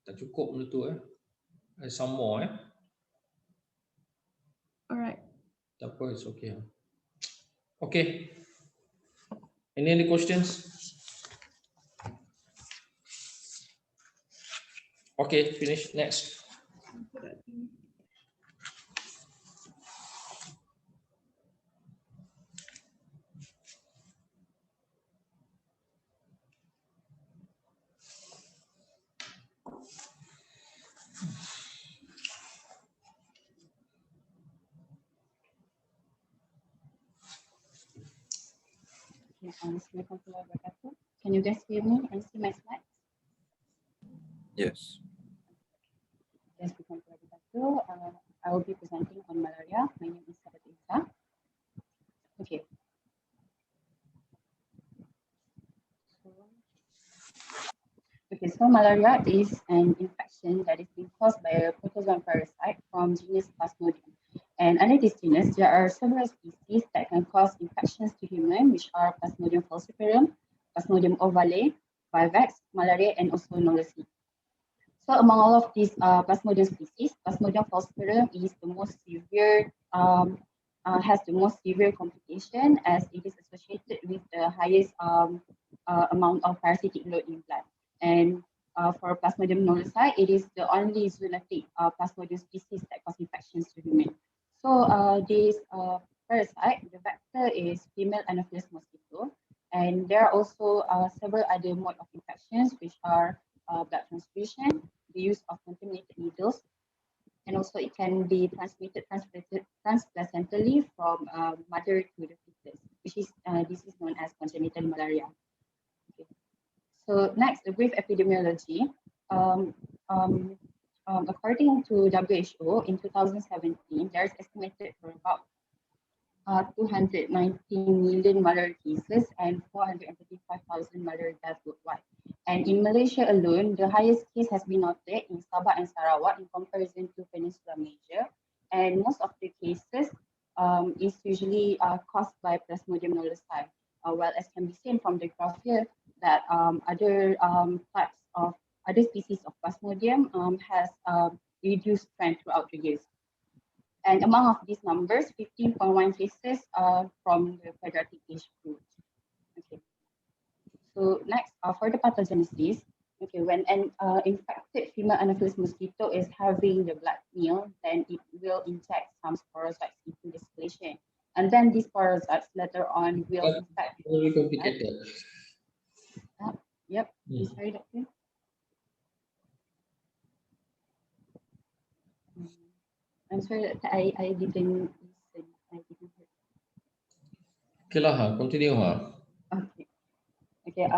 Tak cukup benda tu. Some more. Alright. Tak apa, it's okay. Okay. Any questions? Okay, finish. Next. Can you guys hear me and see my slides? Yes. Yes, I will be presenting on malaria. My name is Sabata. Okay. So malaria is an infection that is being caused by a protozoan parasite from genus Plasmodium. And under this genus, there are several species that can cause infections to humans, which are Plasmodium falciparum, Plasmodium ovale, vivax, malaria, and also knowledge. So among all of these Plasmodium species, Plasmodium falciparum is the most severe, has the most severe complication, as it is associated with the highest amount of parasitic load in blood. And for Plasmodium knowledge, it is the only zoonotic Plasmodium species that cause infections to humans. So this parasite, the vector is female Anopheles mosquito, and there are also several other modes of infections, which are blood transfusion, the use of contaminated needles, and also it can be transmitted transplacentally from mother to the fetus, which is this is known as congenital malaria. Okay. So next, a brief epidemiology. According to WHO, in 2017, there is estimated for about 219 million malaria cases and 435,000 malaria deaths worldwide. And in Malaysia alone, the highest case has been noted in Sabah and Sarawak in comparison to Peninsular Malaysia. And most of the cases is usually caused by Plasmodium knowlesi. Well, as can be seen from the graph here, that other types of other species of Plasmodium has reduced trend throughout the years. And among of these numbers, 15.1 cases are from the pediatric age group. Okay. So next, for the pathogenesis, okay, when an infected female Anopheles mosquito is having the blood meal, then it will inject some sporozoites into the circulation. And then these sporozoites later on will infect. Very complicated. Yep. Sorry, doctor. I'm sorry that I didn't listen. I didn't hear. Okay lah, continue ha. Okay. Okay.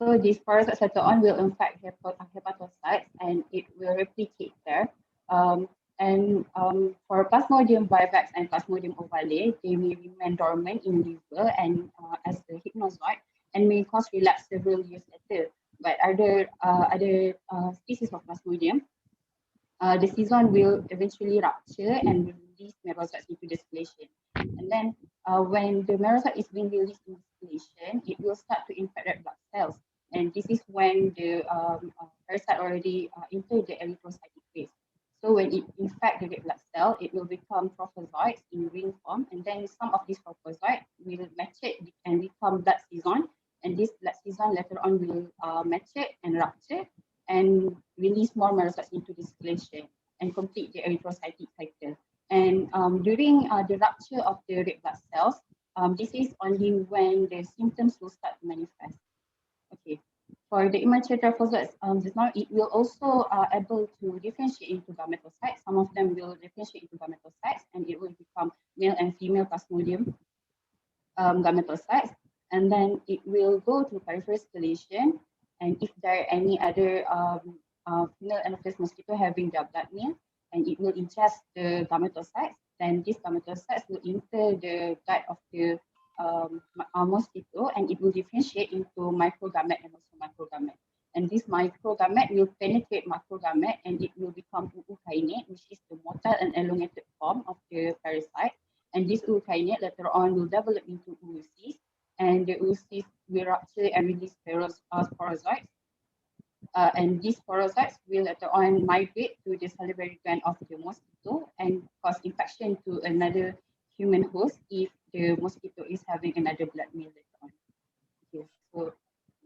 So these parasites later on will infect hepatocytes and it will replicate there. For Plasmodium vivax and Plasmodium ovale, they may remain dormant in liver and as a hypnozoite and may cause relapse several years later. But other species of Plasmodium, the season will eventually rupture and release merozoites into the circulation. And then when the merozoite is being released in circulation, it will start to infect red blood cells. And this is when the parasite already entered the erythrocytic phase. So when it infects the red blood cell, it will become trophozoites in ring form. And then some of these trophozoites will mature and become blood season. And this blood season later on will mature and rupture and release more merozoites into the circulation and complete the erythrocytic cycle. And during the rupture of the red blood cells, this is only when the symptoms will start to manifest. Okay. For the immature trophozoites, it will also able to differentiate into gametocytes. Some of them will differentiate into gametocytes, and it will become male and female Plasmodium gametocytes. And then it will go to peripheral circulation. And if there are any other female Anopheles mosquito having their blood meal, and it will ingest the gametocytes, then these gametocytes will enter the gut of the mosquito, and it will differentiate into microgamete and also macrogamete. And this microgamete will penetrate macrogamete, and it will become ookinete, which is the motile and elongated form of the parasite. And this ookinete later on will develop into oocysts, and the oocysts will rupture and release sporozoites. And these sporozoites will later on migrate to the salivary gland of the mosquito and cause infection to another human host if the mosquito is having another blood meal later on. Okay, so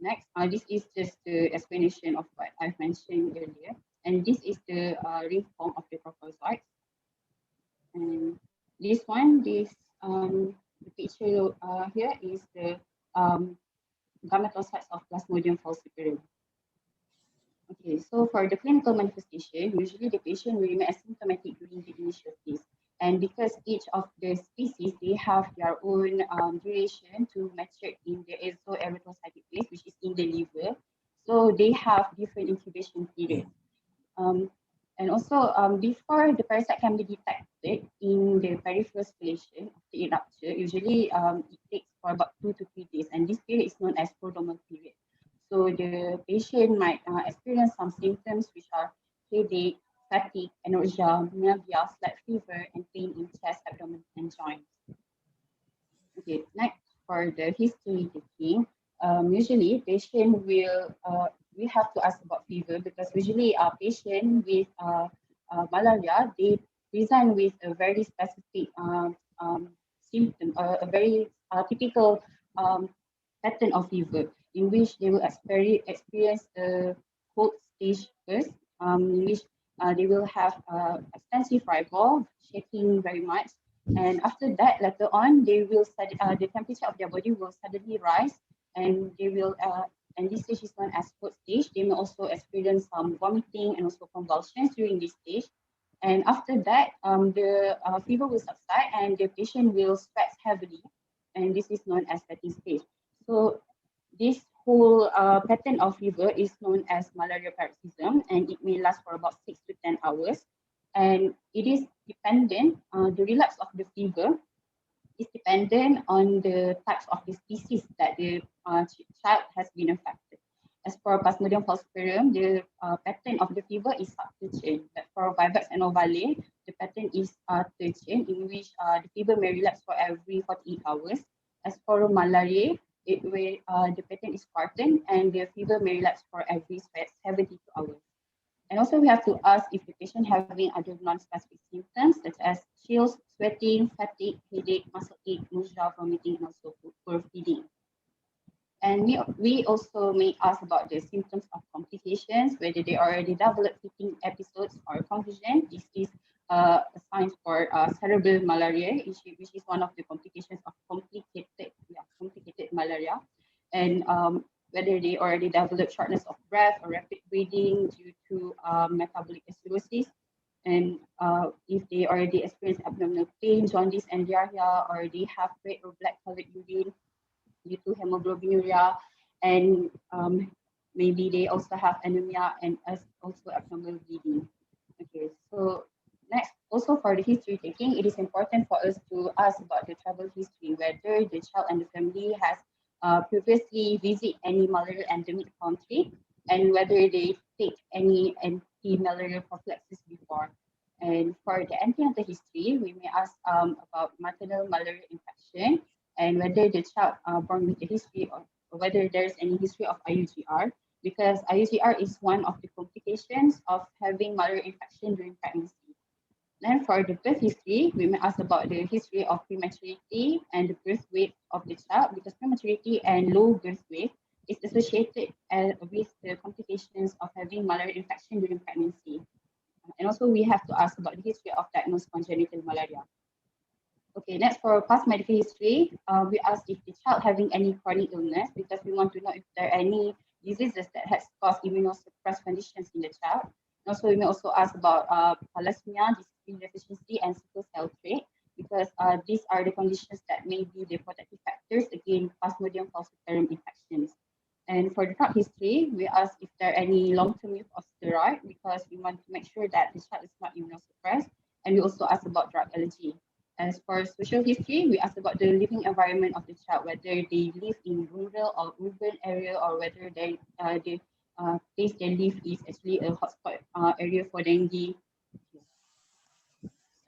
next, this is just the explanation of what I've mentioned earlier. And this is the ring form of the trophozoites. And this one, the picture here is the gametocytes of Plasmodium falciparum. Okay, so for the clinical manifestation, usually the patient will remain asymptomatic during the initial phase. And because each of the species, they have their own duration to mature in the exoerythrocytic phase, which is in the liver. So they have different incubation periods. And also, before the parasite can be detected in the peripheral circulation of the rupture, usually it takes for about 2 to 3 days. And this period is known as prodromal period. So the patient might experience some symptoms which are headache, fatigue, anorexia, myalgia, slight fever, and pain in chest, abdomen, and joints. Okay, next for the history taking, usually patient will, we have to ask about fever because usually a patient with malaria, they present with a very specific symptom, a very typical pattern of fever, in which they will experience the cold stage first, in which they will have extensive fever, shaking very much, and after that, later on, they will the temperature of their body will suddenly rise, and they will, and this stage is known as cold stage. They may also experience some vomiting and also convulsions during this stage. And after that, the fever will subside, and the patient will sweat heavily, and this is known as fatigue stage. So this whole pattern of fever is known as malaria paroxysm, and it may last for about 6 to 10 hours. And it is dependent, the relapse of the fever is dependent on the types of the species that the child has been infected. As for Plasmodium falciparum, the pattern of the fever is subtergene. But for Vivax and Ovale, the pattern is tergene, in which the fever may relapse for every 48 hours. As for malaria, the pattern is quartan, and the fever may relapse for every 72 hours. And also we have to ask if the patient having other non-specific symptoms such as chills, sweating, fatigue, headache, muscle ache, nausea, vomiting, and also poor feeding. And we also may ask about the symptoms of complications, whether they already developed fitting episodes or confusion. This is a sign for cerebral malaria, which is one of the complications of complicated malaria. And whether they already developed shortness of breath or rapid breathing due to metabolic acidosis, and if they already experience abdominal pain, jaundice, and diarrhea, or they have red or black colored urine due to hemoglobinuria, and maybe they also have anemia and also abdominal bleeding. Okay, so next, also for the history taking, it is important for us to ask about the travel history, whether the child and the family has previously visit any malaria endemic country, and whether they take any anti-malaria prophylaxis before. And for the antenatal history, we may ask about maternal malaria infection, and whether the child born with a history of, or whether there's any history of IUGR, because IUGR is one of the complications of having malaria infection during pregnancy. Then for the birth history, we may ask about the history of prematurity and the birth weight of the child, because prematurity and low birth weight is associated with the complications of having malaria infection during pregnancy. And also we have to ask about the history of diagnosed congenital malaria. Okay, next for past medical history, we ask if the child having any chronic illness, because we want to know if there are any diseases that has caused immunosuppressed conditions in the child. And also, we may also ask about thalassemia, disease deficiency, and sickle cell trait, because these are the conditions that may be the protective factors against Plasmodium falciparum infections. And for the drug history, we ask if there are any long-term use of steroid, because we want to make sure that the child is not immunosuppressed. And we also ask about drug allergy. As for social history, we ask about the living environment of the child, whether they live in rural or urban area, or whether the place they live is actually a hotspot area for dengue.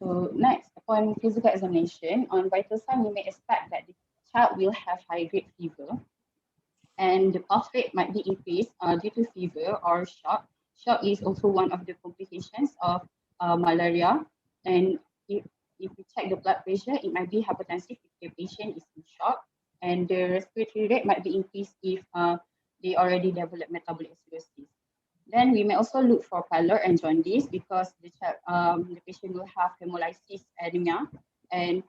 So next, upon physical examination, on vital sign, we may expect that the child will have high-grade fever, and the pulse rate might be increased due to fever or shock. Shock is also one of the complications of malaria, and if we check the blood pressure, it might be hypertensive if the patient is in shock, and the respiratory rate might be increased if they already develop metabolic acidosis. Then we may also look for pallor and jaundice, because the patient will have hemolysis anemia, and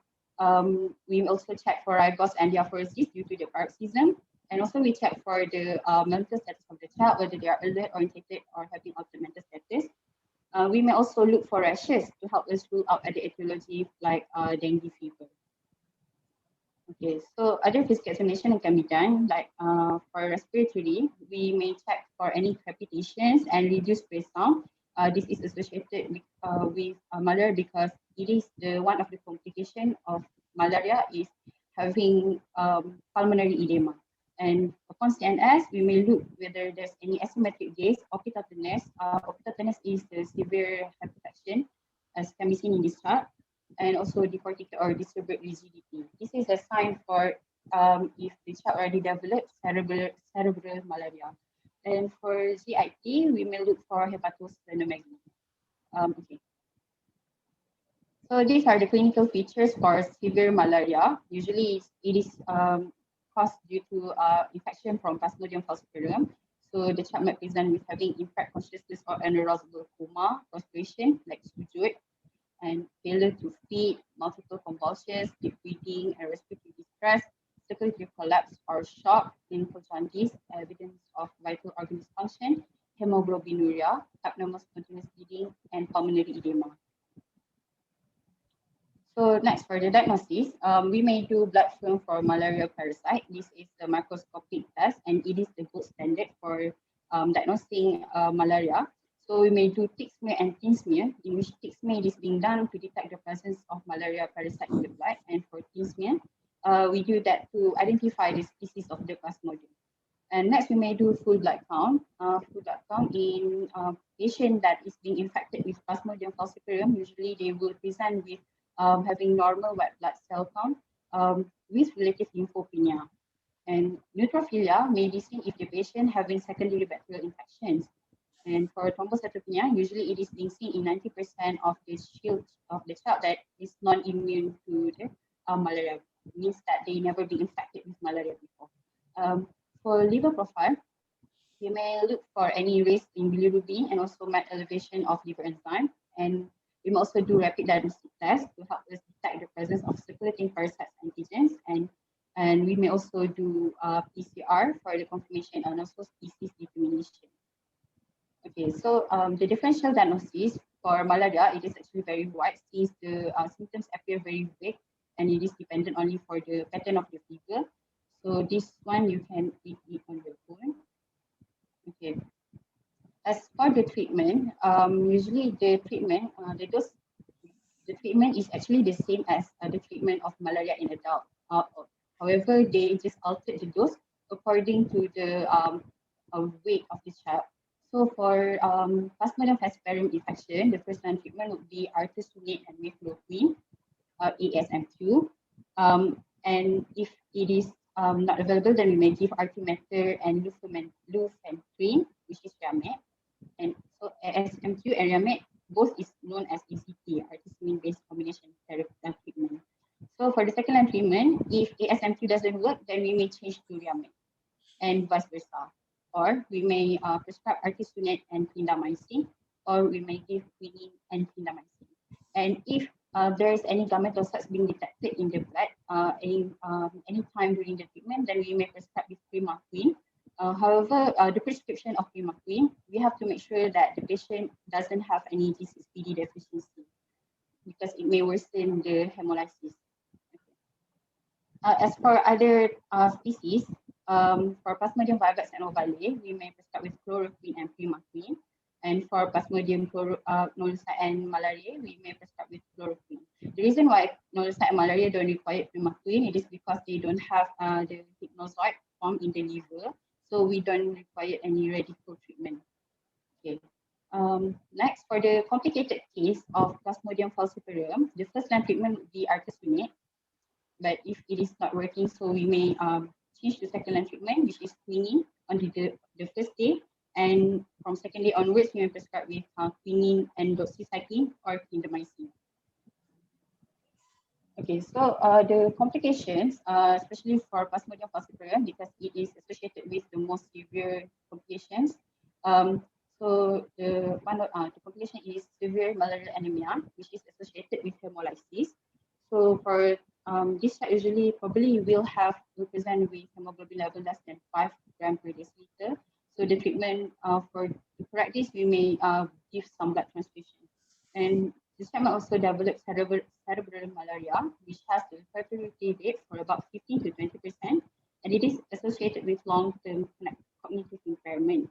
we may also check for rigors and diaphoresis due to the paroxysm, and also we check for the mental status of the child, whether they are alert, orientated, or having altered mental status. We may also look for rashes to help us rule out other etiology like dengue fever. Okay, so other physical examination can be done, like for respiratory, we may check for any crepitations and reduced breath sound. This is associated with malaria, because it is one of the complications of malaria is having pulmonary edema. And upon CNS, we may look whether there's any asymmetric gaze or Opitotenes. Opitotenes is the severe hypertension, as can be seen in this chart, and also decortical or disturbed rigidity. This is a sign for if the child already developed cerebral malaria. And for GIT, we may look for hepatosplenomegaly. Okay. So these are the clinical features for severe malaria. Usually it is caused due to infection from Plasmodium falciparum. So the child might present with having impaired consciousness or arousable coma, prostration, like sujud, and failure to feed, multiple convulsions, deep breathing, and respiratory distress, circulatory collapse or shock, clinical jaundice, evidence of vital organ dysfunction, hemoglobinuria, abnormal spontaneous bleeding, and pulmonary edema. So next, for the diagnosis, we may do blood film for malaria parasite. This is the microscopic test, and it is the gold standard for diagnosing malaria. So we may do tick smear and thin smear, in which tick smear is being done to detect the presence of malaria parasite in the blood, and for thin smear, we do that to identify the species of the Plasmodium. And next, we may do full blood count. Full blood count in patient that is being infected with Plasmodium falciparum. Usually, they will present with having normal white blood cell count with relative lymphopenia. And neutrophilia may be seen if the patient having secondary bacterial infections. And for thrombocytopenia, usually it is being seen in 90% of the child that is non-immune to the malaria. It means that they never been infected with malaria before. For liver profile, you may look for any raise in bilirubin and also mild elevation of liver enzyme. And we may also do rapid diagnostic tests to help us detect the presence of circulating parasites antigens. And we may also do PCR for the confirmation and also species determination. Okay, so the differential diagnosis for malaria, it is actually very wide since the symptoms appear very vague and it is dependent only for the pattern of the fever. So this one you can read it on your phone. Okay. As for the treatment, usually the treatment, the treatment is actually the same as the treatment of malaria in adult. However, they just altered the dose according to the weight of the child. So for Plasmodium falciparum infection, the first line treatment would be artesunate and mefloquine, ASM2. And if it is not available, then we may give artemether and lufentrine, which is Ramet. And so ASM2 and Ramet, both is known as ACT, artesunate-based combination therapy treatment. So for the second line treatment, if ASM2 doesn't work, then we may change to Ramet and vice versa. Or we may prescribe artesunate and clindamycin, or we may give quinine and clindamycin. And if there is any gametocytes being detected in the blood any time during the treatment, then we may prescribe with primaquine. However, the prescription of primaquine, we have to make sure that the patient doesn't have any G6PD deficiency because it may worsen the hemolysis. As for other species, for Plasmodium vivax and ovale, we may prescribe with chloroquine and primaquine. And for Plasmodium knowlesii and malariae, we may prescribe with chloroquine. The reason why knowlesii and malaria don't require primaquine, it is because they don't have the hypnozoite form in the liver, so we don't require any radical treatment. Okay. Next, for the complicated case of Plasmodium falciparum, the first line treatment would be artesunate. But if it is not working, so we may change to second line treatment, which is quinine on the first day. And from second day onwards, we may prescribe with quinine and doxycycline or clindamycin. Okay, so the complications, especially for Plasmodium falciparum, because it is associated with the most severe complications. So the complication is severe malarial anemia, which is associated with hemolysis. So for this usually probably will present with hemoglobin level less than 5 grams per deciliter. So the treatment for to correct this, we may give some blood transfusion. And this time also develop cerebral malaria, which has the fertility rate for about 15 to 20%, and it is associated with long-term cognitive impairment.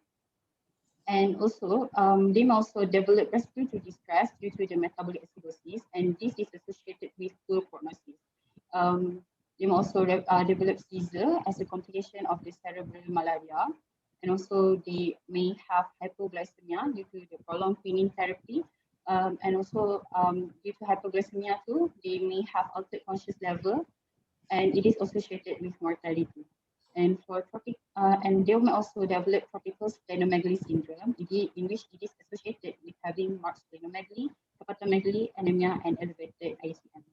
And also, they may also develop respiratory distress due to the metabolic acidosis, and this is associated with poor prognosis. They may also develop seizure as a complication of the cerebral malaria, and also they may have hypoglycemia due to the prolonged quinine therapy, and also due to hypoglycemia too, they may have altered conscious level, and it is associated with mortality. And for and they may also develop tropical splenomegaly syndrome, in which it is associated with having marked splenomegaly, hepatomegaly, anemia, and elevated ICM.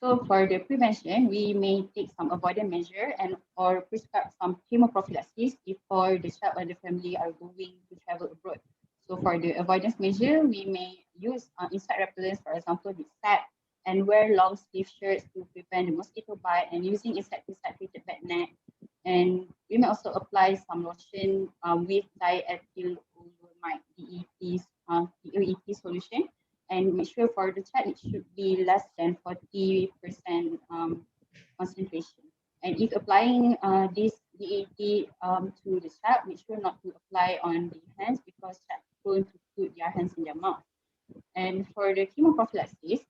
So for the prevention, we may take some avoidance measure and or prescribe some chemoprophylaxis before the child and the family are going to travel abroad. So for the avoidance measure, we may use insect repellents, for example, with SAP, and wear long sleeve shirts to prevent the mosquito bite, and using insecticide treated bed net. And we may also apply some lotion with diethylamide DEET solution, and make sure for the child it should be less than 40% concentration. And if applying this DAT to the child, make sure not to apply on the hands because child prone to put their hands in their mouth. And for the chemoprophylaxis,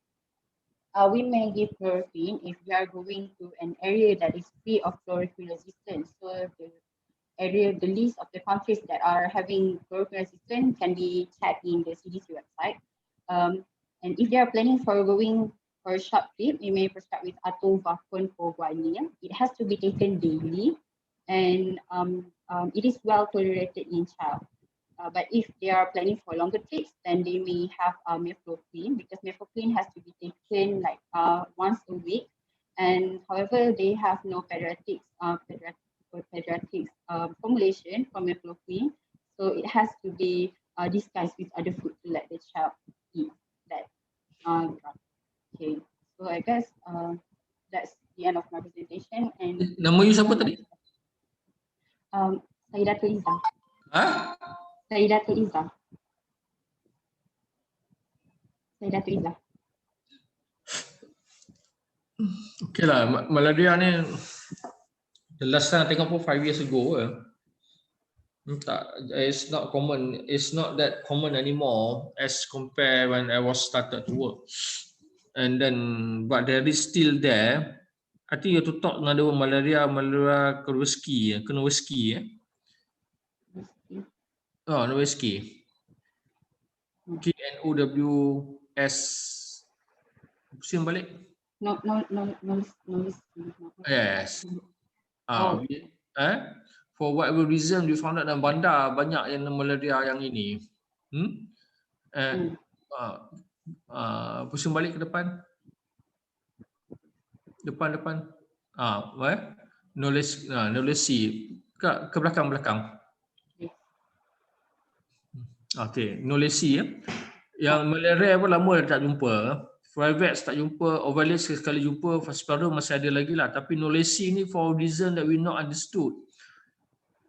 we may give chloroquine if we are going to an area that is free of chloroquine resistance. So the list of the countries that are having chloroquine resistance can be checked in the CDC website. And if they are planning for going for a short trip, we may prescribe with atovapone for guanine. It has to be taken daily, and it is well tolerated in child. But if they are planning for longer trips, then they may have mefloquine, because mefloquine has to be taken like once a week. And however, they have no pediatrics formulation for mefloquine, so it has to be discussed with other food to let the child eat that drug. Okay, so I guess that's the end of my presentation. And Nama you siapa tadi? Sayyidatul Izzah. Ha? Sayyidatul Izzah. Sayyidatul Izzah. Okay lah, malaria ni the last time I tengok pun 5 years ago. It's not common. It's not that common anymore as compared when I was started to work. And then, but there is still there. I think you have to talk another malaria Kowalski, Kowalski. Oh, Kowalski. KNOWS. Pusing balik. No. Yes. For whatever reason, we found out dalam bandar banyak yang malaria yang ini. Pusing balik ke depan. Depan. Knowledge. Ke belakang. Okay, knowledge Yang malaria pun lama dah tak jumpa. Private tak jumpa, ovalis sekali jumpa, Falciparum masih ada lagi lah. Tapi knowledge ni for reason that we not understood.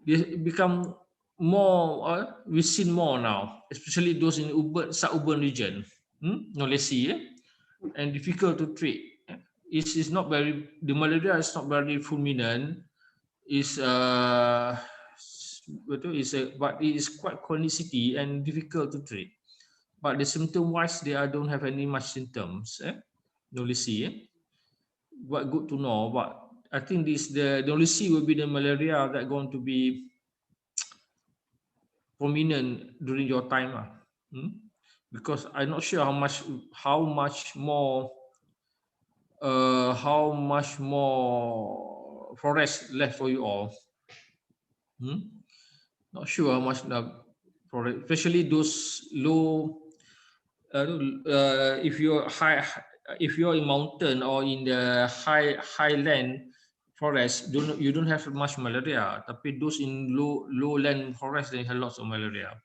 They become more, we seen more now, especially those in urban, suburban region. Knowledge and difficult to treat. It's not very, the malaria is not very fulminant. But it is quite chronicity and difficult to treat. But the symptom wise, they don't have any much symptoms. Knowledge. But good to know. But I think the knowledge will be the malaria that going to be prominent during your time. Because I'm not sure how much more forest left for you all. Not sure how much forest, especially those low. If you're in mountain or in the highland forest, you don't have much malaria. Tapi those in lowland forest, they have lots of malaria.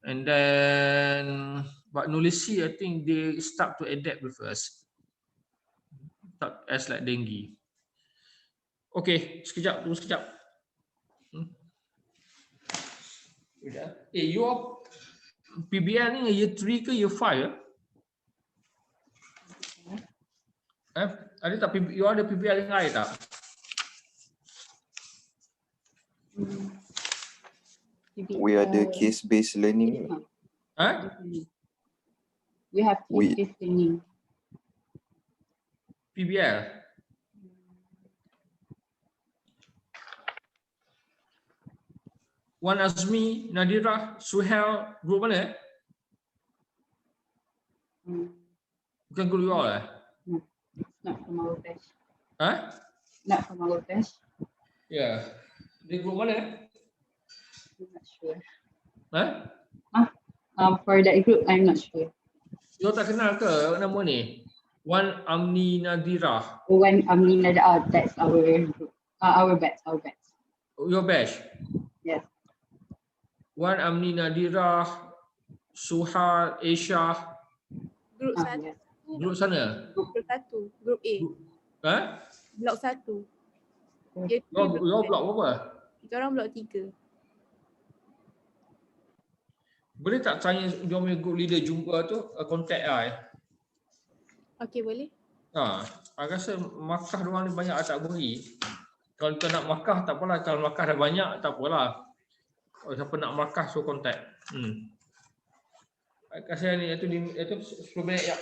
And then, but knowledge, I think they start to adapt with us, as like dengue. Okay, tunggu sekejap. Your PBL ni year 3 ke year 5 Ada tak you ada PBL yang lain tak? We ada case-based learning. We have case-based learning. PBL. Wan Azmi, Nadira, Suhail, group mana? Bukan group you all It's not from our batch. Not from our batch. Yeah. Di group mana? I'm not sure. For that group, I'm not sure. You tak kenal ke nama ni? Wan Amni Nadira. Wan Amni Nadira, that's our group. Our batch. Your batch? Yes. Wan Amni Nadira, Suhal, Asia. Grup satu. Yes. Grup sana? Grup satu. Grup A. Blok 1. Your blok berapa? Kita orang blok 3. Boleh tak tanya dia punya group leader jumpa tu, contact I? Okey, boleh. I rasa markah diorang ni banyak tak beri. Kalau kita nak markah tak apalah, kalau markah dah banyak tak apalah. Kalau siapa nak markah so contact. Kasih ni itu 10 minit ya.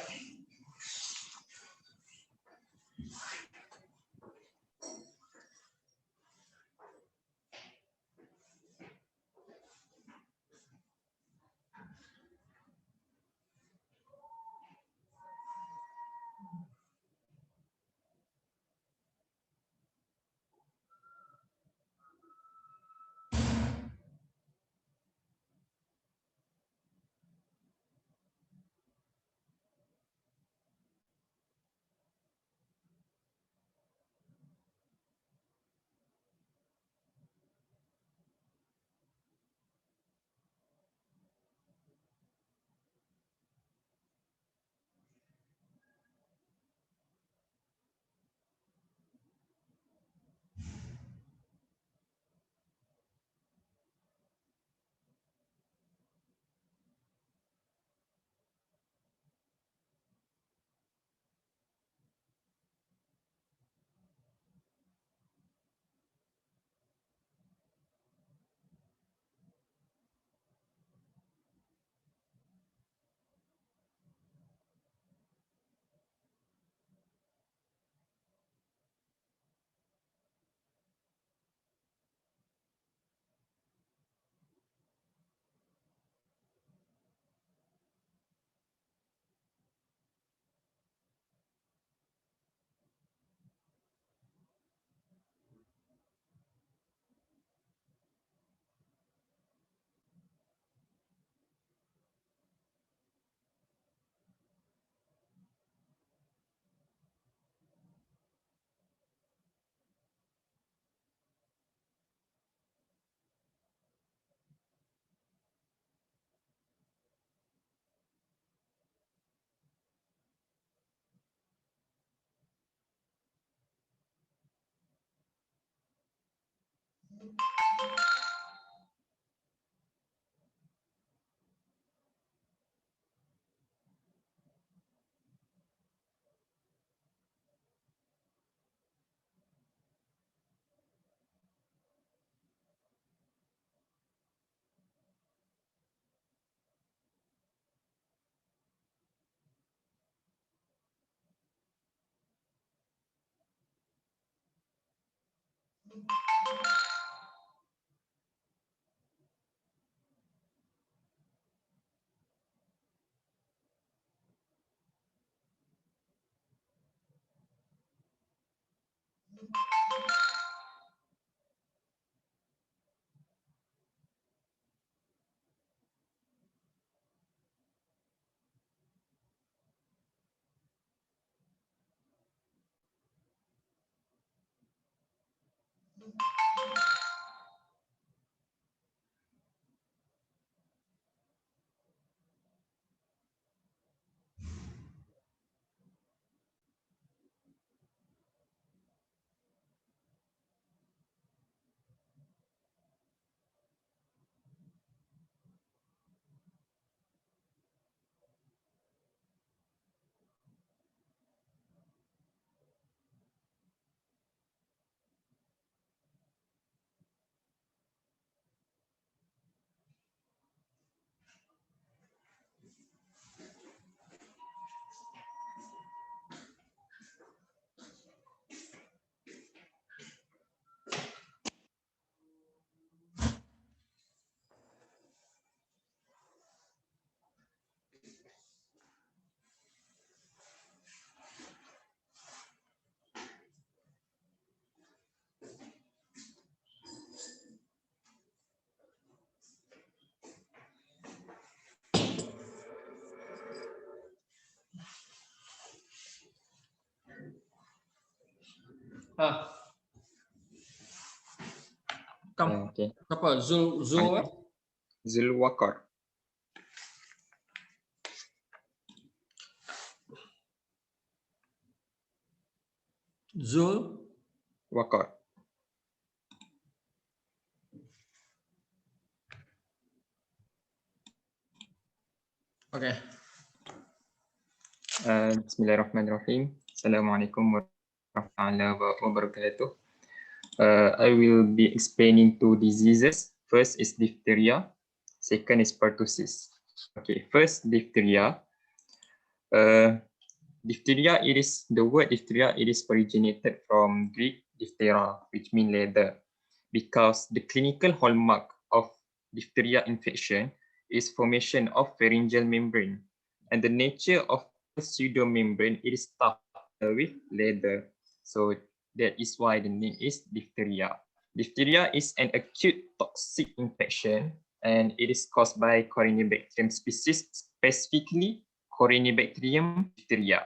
Okay. Apa? Zul Zulwakar. Zul Wakar. Okay. Bismillahirrahmanirrahim. Assalamualaikum warahmatullahi wabarakatuh. I will be explaining two diseases. First is diphtheria. Second is pertussis. Okay, first diphtheria. Diphtheria, the word diphtheria, it is originated from Greek diphthera, which means leather, because the clinical hallmark of diphtheria infection is formation of pharyngeal membrane, and the nature of the pseudomembrane, it is stuffed with leather. So that is why the name is diphtheria. Diphtheria is an acute toxic infection, and it is caused by Corynebacterium species, specifically Corynebacterium diphtheria.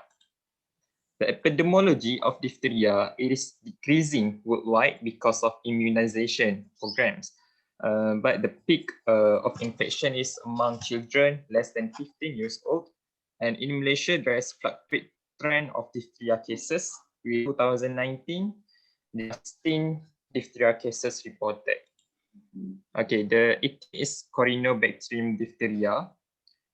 The epidemiology of diphtheria, it is decreasing worldwide because of immunization programs. But the peak of infection is among children less than 15 years old. And in Malaysia, there is fluctuating trend of diphtheria cases. With 2019, there are 16 diphtheria cases reported. Okay, it is Corynebacterium diphtheria.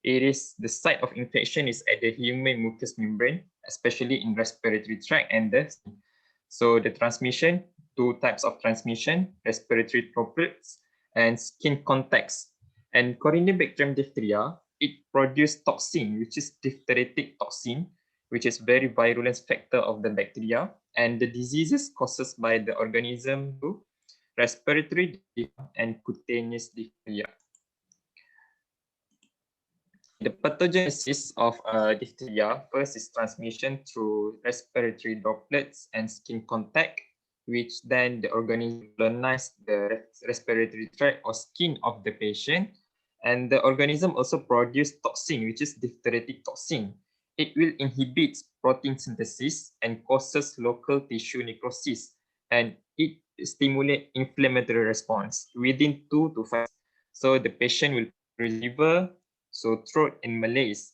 It is the site of infection is at the human mucous membrane, especially in respiratory tract and the skin. So the transmission, two types of transmission, respiratory droplets and skin contacts. And Corynebacterium diphtheria, it produces toxin, which is diphtheritic toxin, which is very virulent factor of the bacteria, and the diseases causes by the organism to respiratory and cutaneous diphtheria. The pathogenesis of diphtheria, first is transmission through respiratory droplets and skin contact, which then the organism colonizes the respiratory tract or skin of the patient. And the organism also produces toxin, which is diphtheritic toxin. It will inhibit protein synthesis and causes local tissue necrosis, and it stimulates inflammatory response within 2 to 5. So the patient will fever, so throat and malaise.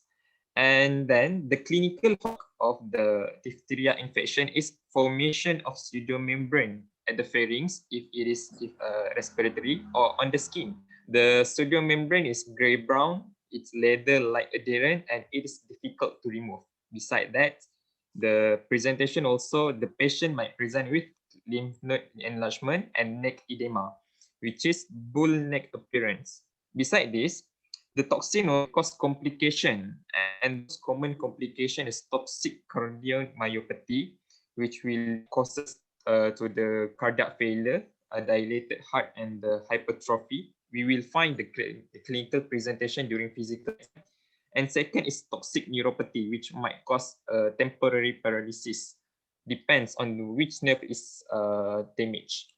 And then the clinical hallmark of the diphtheria infection is formation of pseudomembrane at the pharynx if it is respiratory, or on the skin. The pseudomembrane is gray-brown, it's leather-like adherent, and it is difficult to remove. Besides that, the presentation also, the patient might present with lymph node enlargement and neck edema, which is bull neck appearance. Besides this, the toxin will cause complication, and most common complication is toxic cardiomyopathy, which will causes to the cardiac failure, a dilated heart, and the hypertrophy. We will find the clinical presentation during physical exam. And second is toxic neuropathy, which might cause temporary paralysis. Depends on which nerve is damaged.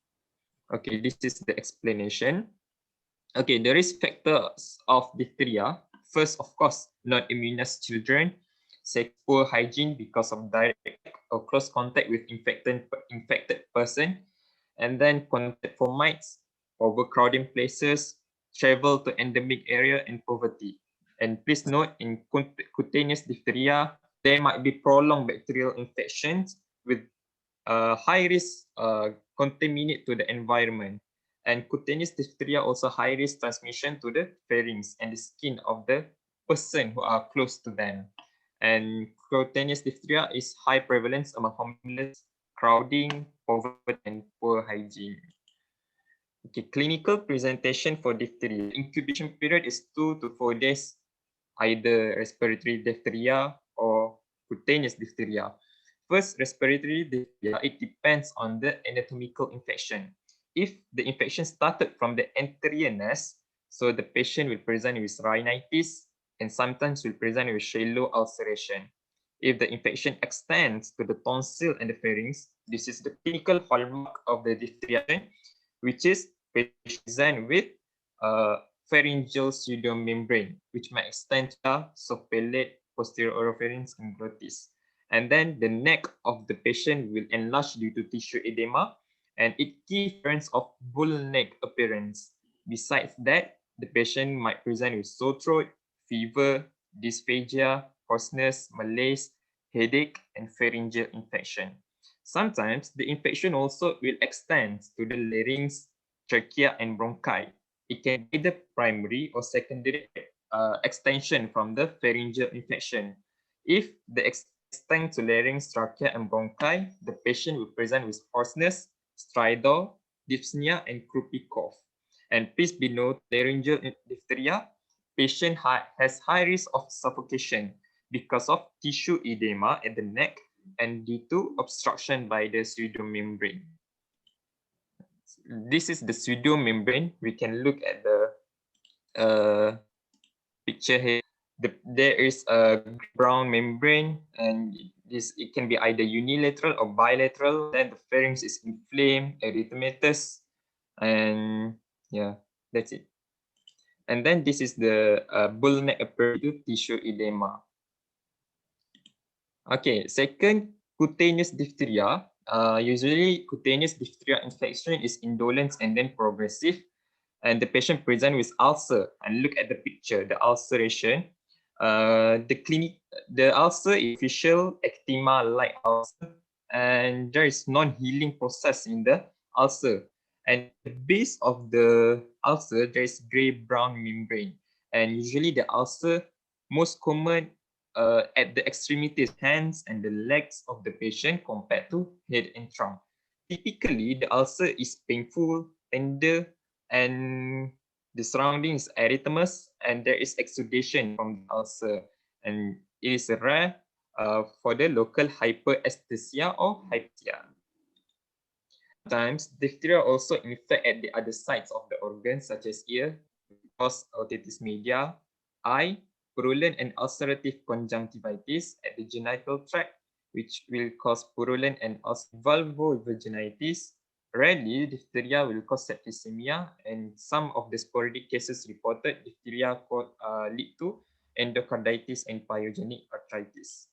Okay, this is the explanation. Okay, the risk factors of diphtheria. First, of course, non-immunized children. Second, poor hygiene because of direct or close contact with infected person. And then contact for mites, overcrowding places, travel to endemic area, and poverty. And please note, in cutaneous diphtheria, there might be prolonged bacterial infections with high risk contaminate to the environment. And cutaneous diphtheria also high risk transmission to the pharynx and the skin of the person who are close to them. And cutaneous diphtheria is high prevalence among homeless, crowding, poverty, and poor hygiene. Okay, clinical presentation for diphtheria. Incubation period is 2 to 4 days, either respiratory diphtheria or cutaneous diphtheria. First, respiratory diphtheria, it depends on the anatomical infection. If the infection started from the anterior nest, so the patient will present with rhinitis and sometimes will present with shallow ulceration. If the infection extends to the tonsil and the pharynx, this is the clinical hallmark of the diphtheria, which is present with pharyngeal pseudomembrane, which might extend to sophilate, posterior oropharynx, and glottis. And then the neck of the patient will enlarge due to tissue edema, and it gives appearance of bull neck appearance. Besides that, the patient might present with sore throat, fever, dysphagia, hoarseness, malaise, headache, and pharyngeal infection. Sometimes the infection also will extend to the larynx, trachea, and bronchi. It can be the primary or secondary extension from the pharyngeal infection. If the extend to larynx, trachea, and bronchi, the patient will present with hoarseness, stridor, dyspnea, and croupy cough. And please be noted, laryngeal diphtheria, patient has high risk of suffocation because of tissue edema at the neck and due to obstruction by the pseudomembrane. This is the pseudomembrane. We can look at the picture here. There is a brown membrane, and it can be either unilateral or bilateral. Then the pharynx is inflamed, erythematous, and yeah, that's it. And then this is the bull neck aperitif tissue edema. Okay, second, cutaneous diphtheria. Usually, cutaneous diphtheria infection is indolent and then progressive, and the patient present with ulcer. And look at the picture, the ulceration. The ulcer is official eczema-like ulcer, and there is non-healing process in the ulcer. And the base of the ulcer, there is gray-brown membrane. And usually the ulcer, most common at the extremities, hands and the legs of the patient compared to head and trunk. Typically, the ulcer is painful, tender, and the surrounding is erythematous, and there is exudation from the ulcer. And it is rare for the local hyperesthesia or hyptia. Sometimes diphtheria also infect at the other sides of the organs, such as ear, cause otitis media, eye, purulent and ulcerative conjunctivitis at the genital tract, which will cause purulent and vulvovaginitis. Rarely, diphtheria will cause septicemia, and some of the sporadic cases reported, diphtheria lead to endocarditis and pyogenic arthritis.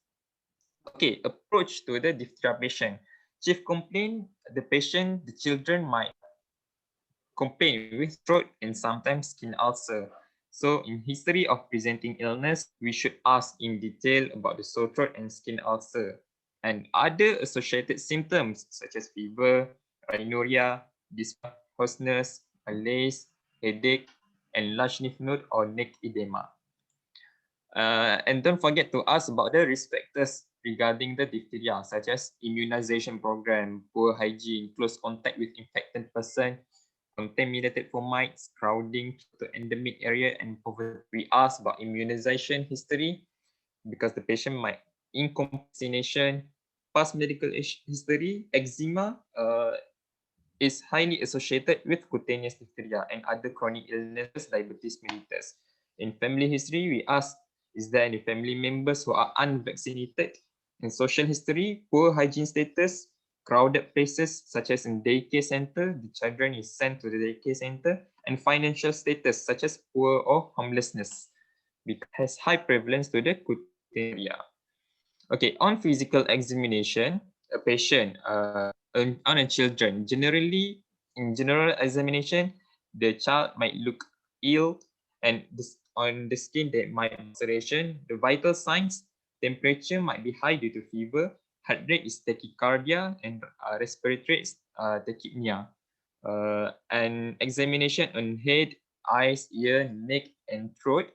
Okay, approach to the diphtheria patient. Chief complaint, the children might complain with throat and sometimes skin ulcer. So in history of presenting illness, we should ask in detail about the sore throat and skin ulcer and other associated symptoms such as fever, rhinorrhea, dyspnea, hoarseness, malaise, headache, and large lymph node or neck edema. And don't forget to ask about the risk factors regarding the diphtheria, such as immunization program, poor hygiene, close contact with infected person, contaminated fomites, crowding to endemic area, and poverty. We ask about immunization history because the patient might incomplete vaccination, past medical history, eczema is highly associated with cutaneous diphtheria and other chronic illnesses, diabetes mellitus. In family history, we ask, is there any family members who are unvaccinated? In social history, poor hygiene status, crowded places such as in daycare center, the children is sent to the daycare center, and financial status such as poor or homelessness, because it has high prevalence to the cutaneous. Okay, on physical examination, a patient on a children, generally in general examination, the child might look ill, and on the skin there might be ulceration. The vital signs, temperature might be high due to fever, heart rate is tachycardia, and respiratory is tachypnea. And examination on head, eyes, ear, neck, and throat,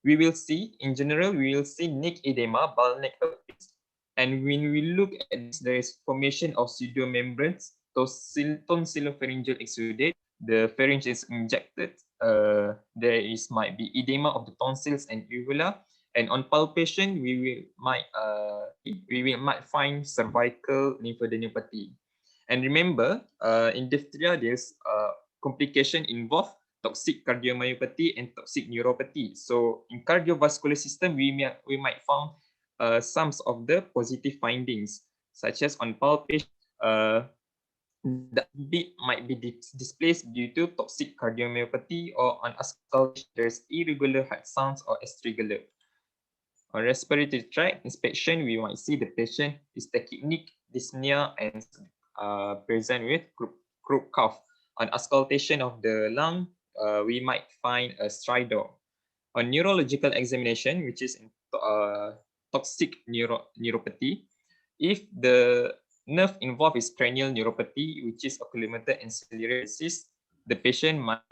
we will see, in general, we will see neck edema, ball neck herpes. And when we look at this, there is formation of pseudomembranes, tonsillopharyngeal exudate. The pharynx is injected. There might be edema of the tonsils and uvula. And on palpation, we might find cervical lymphadenopathy. And remember, in diphtheria, there's complication involved toxic cardiomyopathy and toxic neuropathy. So in cardiovascular system, we might find some of the positive findings, such as on palpation, the beat might be displaced due to toxic cardiomyopathy, or on auscultation, there's irregular heart sounds or astrigalar. On respiratory tract inspection, we might see the patient is tachypneic, dyspnea, and present with croup cough. On auscultation of the lung, we might find a stridor. On neurological examination, which is toxic neuropathy, if the nerve involved is cranial neuropathy, which is oculomotor and ciliary disease, the patient might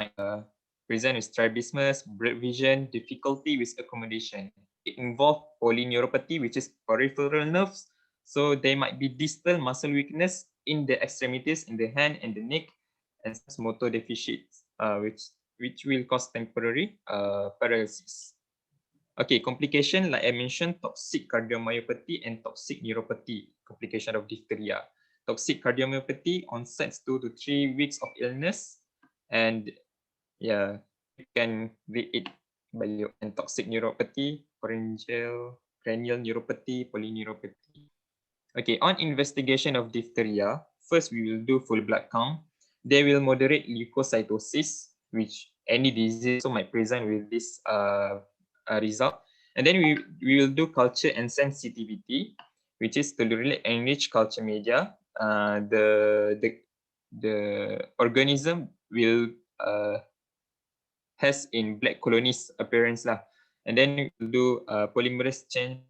present with strabismus, blurred vision, difficulty with accommodation. It involves polyneuropathy, which is peripheral nerves, so there might be distal muscle weakness, in the extremities, in the hand and the neck, and some motor deficits, which will cause temporary paralysis. Okay, complication like I mentioned, toxic cardiomyopathy and toxic neuropathy, complication of diphtheria. Toxic cardiomyopathy onsets 2 to 3 weeks of illness, and yeah, you can read it by your and toxic neuropathy, cranial neuropathy, polyneuropathy. Okay, on investigation of diphtheria, first we will do full blood count. They will moderate leukocytosis, which any disease also might present with this result. And then we will do culture and sensitivity, which is to really enrich culture media. The organism will has in black colonies appearance lah. And then we'll do polymerase chain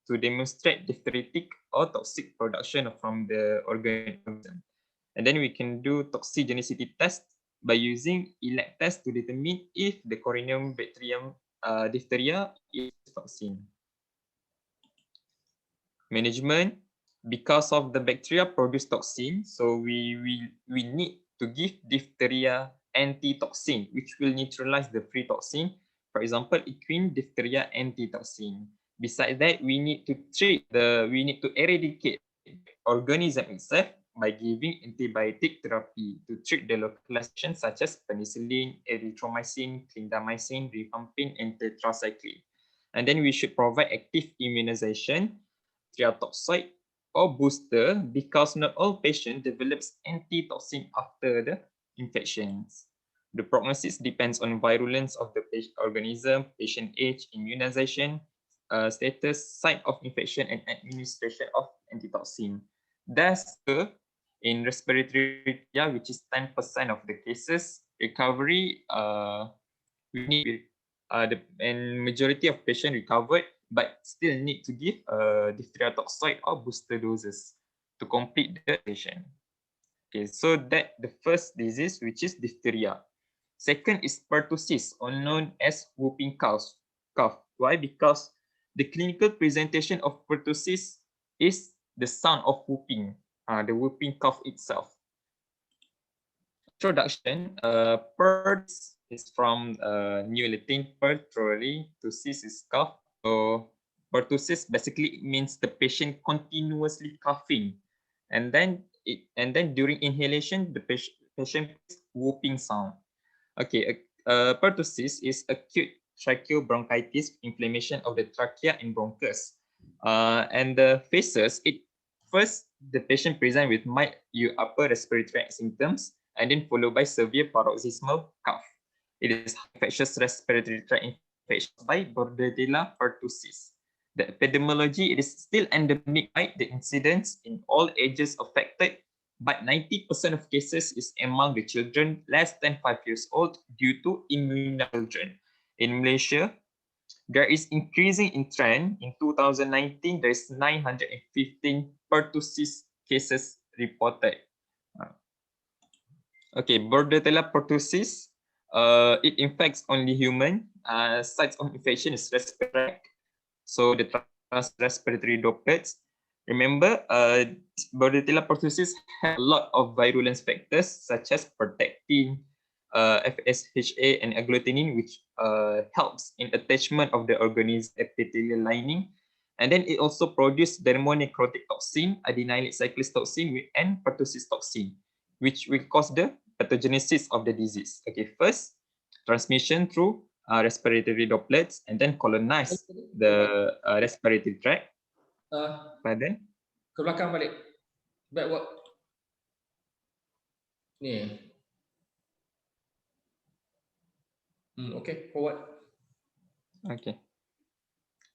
to demonstrate diphtheritic or toxic production from the organism. And then we can do toxigenicity test by using ELEC test to determine if the Corynum bacterium diphtheria is toxin. Management, because of the bacteria produce toxin, so we need to give diphtheria antitoxin, which will neutralize the free toxin. For example, equine diphtheria antitoxin. Besides that, we need to eradicate the organism itself by giving antibiotic therapy to treat the localization such as penicillin, erythromycin, clindamycin, rifampin, and tetracycline. And then we should provide active immunization, triatoxide or booster, because not all patients develops antitoxin after the infections. The prognosis depends on virulence of the organism, patient age, immunization status, site of infection, and administration of antitoxin. Thus, in respiratory, which is 10% of the cases, recovery, we need and majority of patients recovered, but still need to give diphtheria toxoid or booster doses to complete the patient. Okay, so that the first disease, which is diphtheria. Second is pertussis, or known as whooping cough. Why? Because the clinical presentation of pertussis is the sound of whooping, the whooping cough itself. Introduction, pertus is from New Latin per, thoroughly, tussis is cough. So pertussis basically means the patient continuously coughing, and then during inhalation, the patient whooping sound. Okay, pertussis is acute tracheobronchitis, inflammation of the trachea and bronchus. And the phases, first the patient present with mild upper respiratory tract symptoms, and then followed by severe paroxysmal cough. It is infectious respiratory tract infection by Bordetella pertussis. The epidemiology, it is still endemic, right? The incidence in all ages affected, but 90% of cases is among the children less than 5 years old due to immunochildren. In Malaysia, there is increasing in trend. In 2019, there is 915 pertussis cases reported. Okay, Bordetella pertussis, it infects only human. Sites of infection is respiratory. So the respiratory droplets. Remember, Bordetella pertussis have a lot of virulence factors such as protectin, FSHA, and agglutinin, which helps in attachment of the organism epithelial lining. And then it also produces dermonecrotic toxin, adenylate cyclase toxin, and pertussis toxin, which will cause the pathogenesis of the disease. Okay, first, transmission through respiratory droplets, and then colonize the respiratory tract. Pardon? Ke belakang balik. Backward. Ni. Okay, forward. Okay.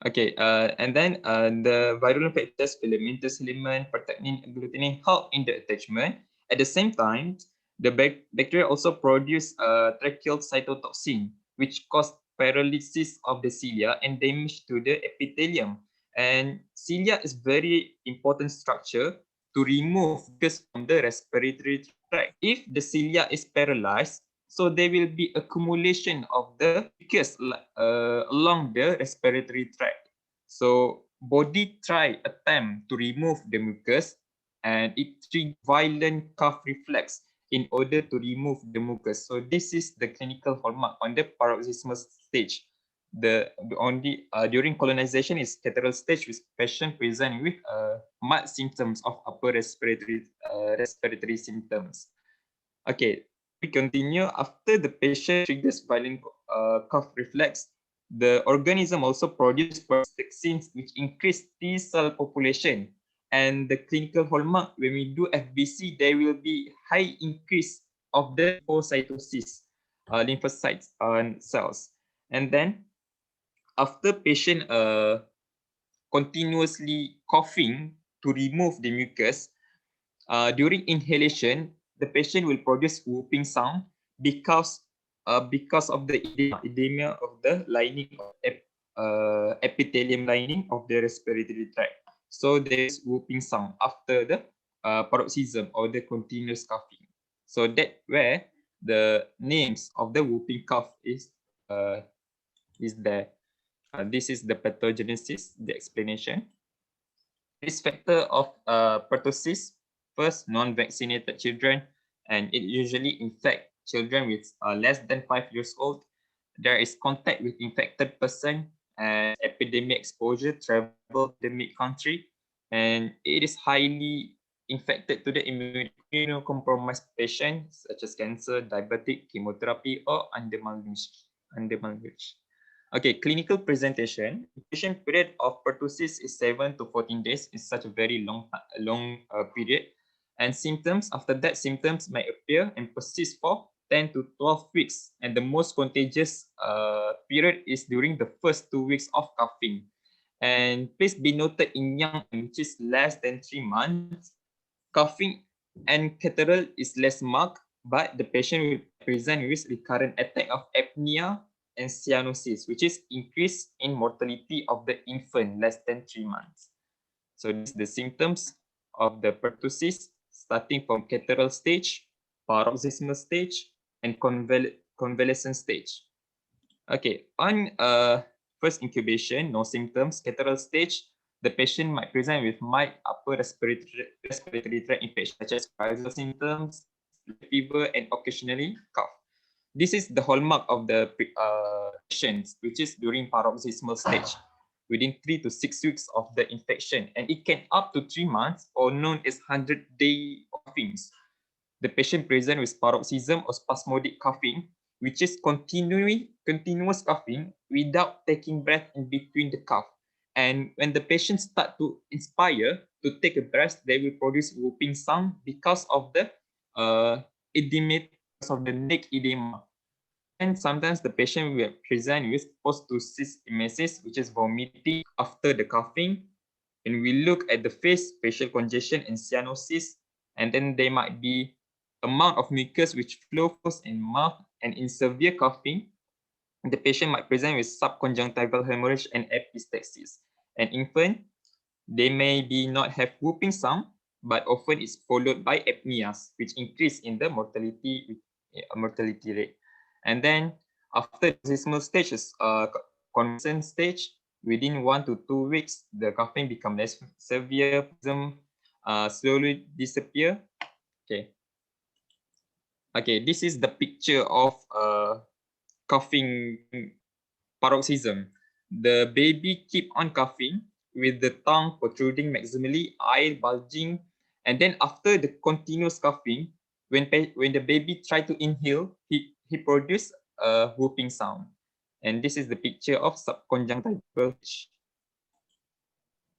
Okay, and then the virulent factors, filamentous element, protectin, agglutinin help in the attachment. At the same time, the bacteria also produce tracheal cytotoxin, which cause paralysis of the cilia and damage to the epithelium. And cilia is very important structure to remove mucus from the respiratory tract. If the cilia is paralyzed, so there will be accumulation of the mucus along the respiratory tract. So body attempt to remove the mucus, and it triggers violent cough reflex in order to remove the mucus. So this is the clinical hallmark on the paroxysmal stage. The only during colonization is catarrhal stage, with patient present with mild symptoms of upper respiratory symptoms. Okay, we continue. After the patient triggers violent cough reflex, the organism also produces prostaxins, which increase T cell population. And the clinical hallmark, when we do FBC, there will be high increase of the lymphocytosis, lymphocytes cells. And then after patient continuously coughing to remove the mucus, during inhalation, the patient will produce whooping sound because of the edema of the lining of epithelium lining of the respiratory tract. So there is whooping sound after the paroxysm or the continuous coughing. So that where the names of the whooping cough is there. This is the pathogenesis, the explanation. Risk factor of pertussis. First, non-vaccinated children, and it usually infects children with less than 5 years old. There is contact with infected person and epidemic exposure, travel to the mid-country, and it is highly infected to the immunocompromised patients such as cancer, diabetic, chemotherapy, or undermalnourished. Okay, clinical presentation. Patient period of pertussis is 7 to 14 days. It's such a very long period. And symptoms, after that, symptoms may appear and persist for 10 to 12 weeks. And the most contagious period is during the first 2 weeks of coughing. And please be noted in young, which is less than 3 months, coughing and catarrh is less marked, but the patient will present with recurrent attack of apnea and cyanosis, which is increase in mortality of the infant less than 3 months. So this is the symptoms of the pertussis, starting from catarrhal stage, paroxysmal stage, and convalescent stage. Okay, on first incubation, no symptoms. Catarrhal stage, the patient might present with mild upper respiratory tract infection, such as Fadzil symptoms, fever, and occasionally cough. This is the hallmark of the patients, which is during paroxysmal stage, within 3 to 6 weeks of the infection, and it can up to 3 months, or known as 100-day coughings. The patient present with paroxysm or spasmodic coughing, which is continuous coughing without taking breath in between the cough. And when the patient start to inspire to take a breath, they will produce whooping sound because of the edema, because of the neck edema. And sometimes the patient will present with Pertussis emesis, which is vomiting after the coughing. And we look at the face, facial congestion, and cyanosis, and then there might be amount of mucus which flows in mouth, and in severe coughing, the patient might present with subconjunctival hemorrhage and epistaxis. An infant, they may be not have whooping sound, but often it's followed by apneas, which increase in the mortality rate. And then after paroxysmal stage is convalescent stage. Within 1 to 2 weeks, the coughing becomes less severe, slowly disappear. Okay, this is the picture of coughing paroxysm. The baby keep on coughing with the tongue protruding maximally, eye bulging, and then after the continuous coughing, when the baby try to inhale, he produce a whooping sound. And this is the picture of subconjunctival.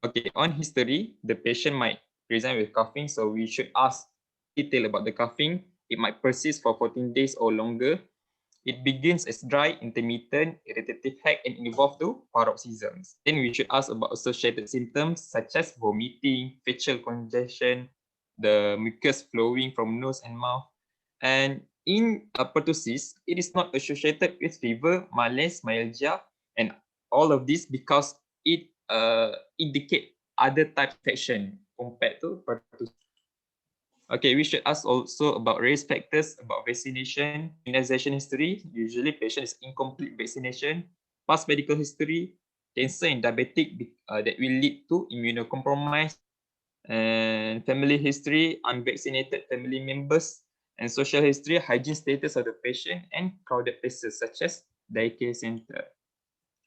Okay, on history, the patient might present with coughing, so we should ask detail about the coughing. It might persist for 14 days or longer. It begins as dry, intermittent, irritative heck, and evolve to paroxysms. Then we should ask about associated symptoms such as vomiting, facial congestion, the mucus flowing from nose and mouth. And in pertussis, it is not associated with fever, malaise, myalgia, and all of this because it indicate other type of infection compared to pertussis. Okay, we should ask also about risk factors, about vaccination, immunization history. Usually patient is incomplete vaccination, past medical history, cancer and diabetic that will lead to immunocompromise. And family history, unvaccinated family members, and social history, hygiene status of the patient, and crowded places such as daycare center.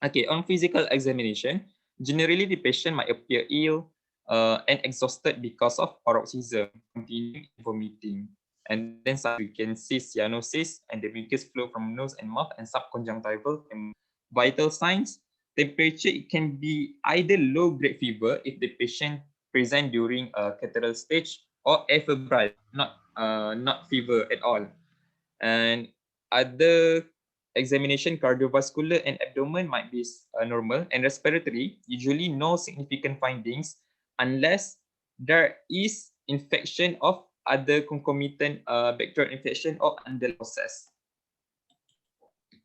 Okay, on physical examination, generally the patient might appear ill and exhausted because of paroxysm, continuing vomiting. And then we can see cyanosis and the mucus flow from nose and mouth and subconjunctival. And vital signs, temperature, it can be either low-grade fever if the patient present during a catarrhal stage, or afebrile, not fever at all. And other examination, cardiovascular and abdomen might be normal, and respiratory, usually no significant findings unless there is infection of other concomitant bacterial infection or underlying process.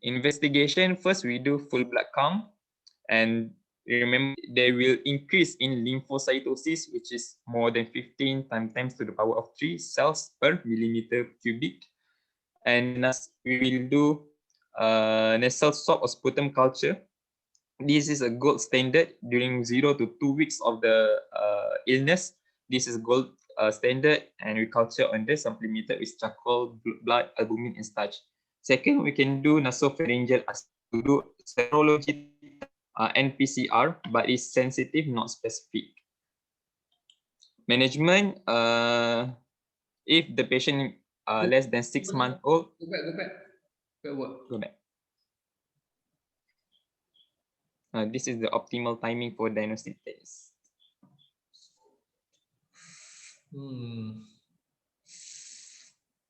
Investigation, first we do full blood count, and remember they will increase in lymphocytosis, which is more than 15 times to the power of 3 cells per millimeter cubic. And we will do nasal swab or sputum culture. This is a gold standard during 0 to 2 weeks of the illness. This is gold standard, and we culture on this supplemented with charcoal, blood, albumin, and starch. Second, we can do nasopharyngeal to do serology and PCR, but it's sensitive, not specific. Management, if the patient less than 6 months old. Go back. This is the optimal timing for diagnostic test.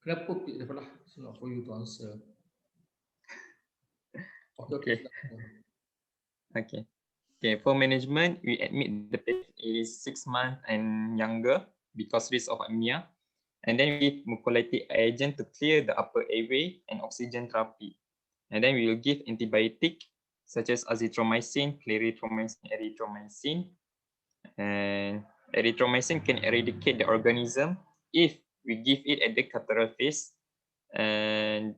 Kenapa pick the lah? It's not for you to answer. Okay. Okay. Okay. For management, we admit the patient is 6 months and younger because risk of anemia. And then we give mucolytic agent to clear the upper airway and oxygen therapy. And then we will give antibiotic such as azithromycin, clarithromycin, erythromycin. And erythromycin can eradicate the organism if we give it at the catarrhal phase. And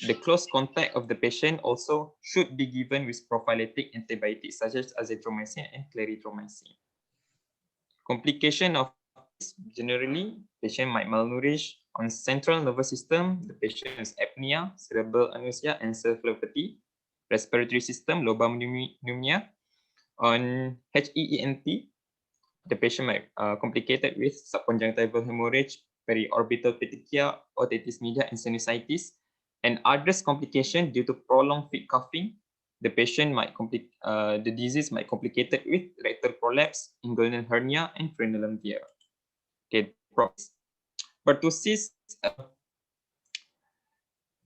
the close contact of the patient also should be given with prophylactic antibiotics such as azithromycin and clarithromycin. Complication of generally, patient might malnourish. On central nervous system, the patient has apnea, cerebral anosmia, encephalopathy. Respiratory system, lobar pneumonia. On HEENT, the patient might complicated with subconjunctival hemorrhage, periorbital petechia, otitis media, and sinusitis. And others complication due to prolonged fit coughing, the patient might the disease might complicated with rectal prolapse, inguinal hernia, and frenulum tear. Okay, pertussis,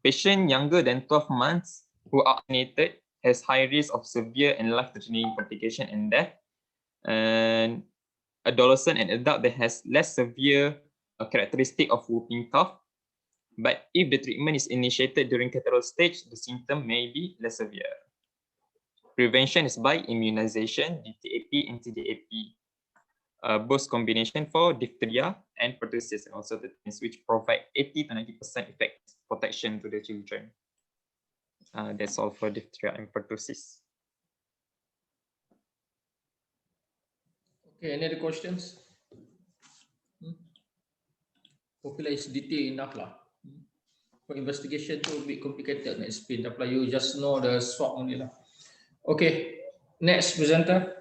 patient younger than 12 months who are vaccinated has high risk of severe and life-threatening complication and death. And adolescent and adult that has less severe characteristic of whooping cough. But if the treatment is initiated during catarrhal stage, the symptom may be less severe. Prevention is by immunization, DTaP and TDAP. Both combination for diphtheria and pertussis, and also the things which provide 80 to 90% effect protection to the children. That's all for diphtheria and pertussis. Okay, any other questions? Hopefully it's detailed enough lah. For investigation to be complicated, next explain. Tapi you just know the swab only lah. Okay, next presenter.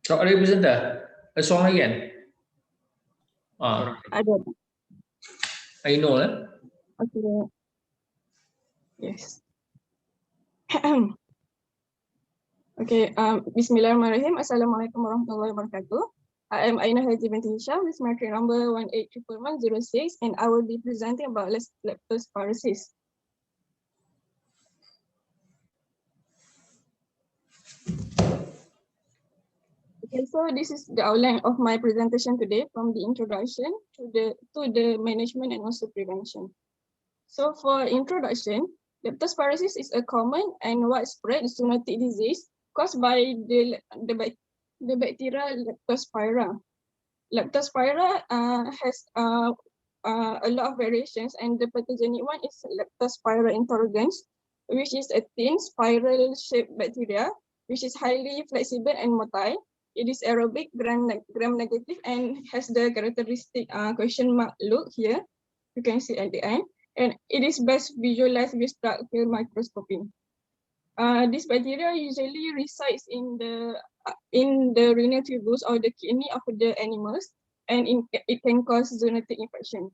So ada presenter? Seorang lagi kan? Ada. I know lah. Okay. Yes. Okay. Bismillahirrahmanirrahim. Assalamualaikum warahmatullahi wabarakatuh. I am Aina Haji binti Hisham with my track number 1811106, and I will be presenting about leptospirosis. Okay, so this is the outline of my presentation today, from the introduction to the management and also prevention. So for introduction, Leptospirosis is a common and widespread zoonotic disease caused by the bacteria Leptospira. Leptospira has a lot of variations, and the pathogenic one is Leptospira interrogans, which is a thin spiral-shaped bacteria, which is highly flexible and motile. It is aerobic, gram-negative, and has the characteristic question mark look here. You can see at the end. And it is best visualized with structural microscopy. This bacteria usually resides in the renal tubes or the kidney of the animals, and it can cause zoonotic infection.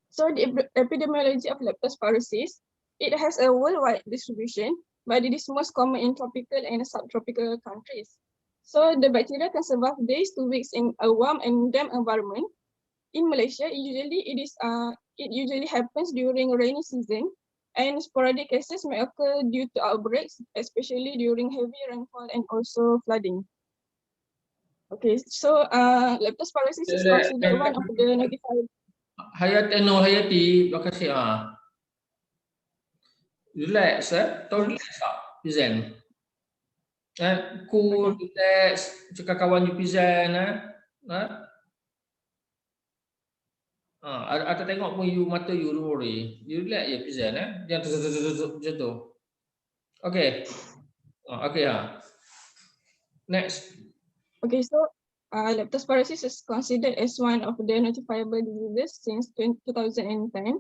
So the epidemiology of leptospirosis, it has a worldwide distribution, but it is most common in tropical and subtropical countries. So the bacteria can survive days to weeks in a warm and damp environment. In Malaysia, it usually happens during rainy season, and sporadic cases may occur due to outbreaks, especially during heavy rainfall and also flooding. Okay, so leptospirosis is considered one of the notified. Hayati, terima kasih. Relax, tahu relax tak? Pizen. Cool, relax, cakap kawan you pizen, Ada tengok pun you mata you worry. You relax je pizen, Jangan macam tu. Okay. Okay, Next. Okay, so leptospirosis is considered as one of the notifiable diseases since 2010.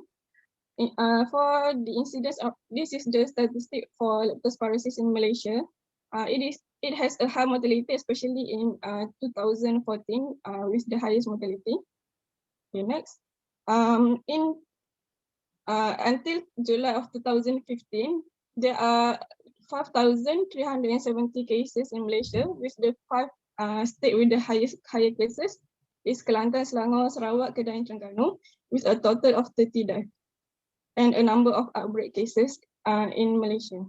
For the incidence of, this is the statistic for leptospirosis in Malaysia. It has a high mortality, especially in 2014, with the highest mortality. Okay, next. Until July of 2015, there are 5,370 cases in Malaysia, with the 5 states with the higher cases is Kelantan, Selangor, Sarawak, Kedah, and Terengganu, with a total of 30 deaths and a number of outbreak cases in Malaysia.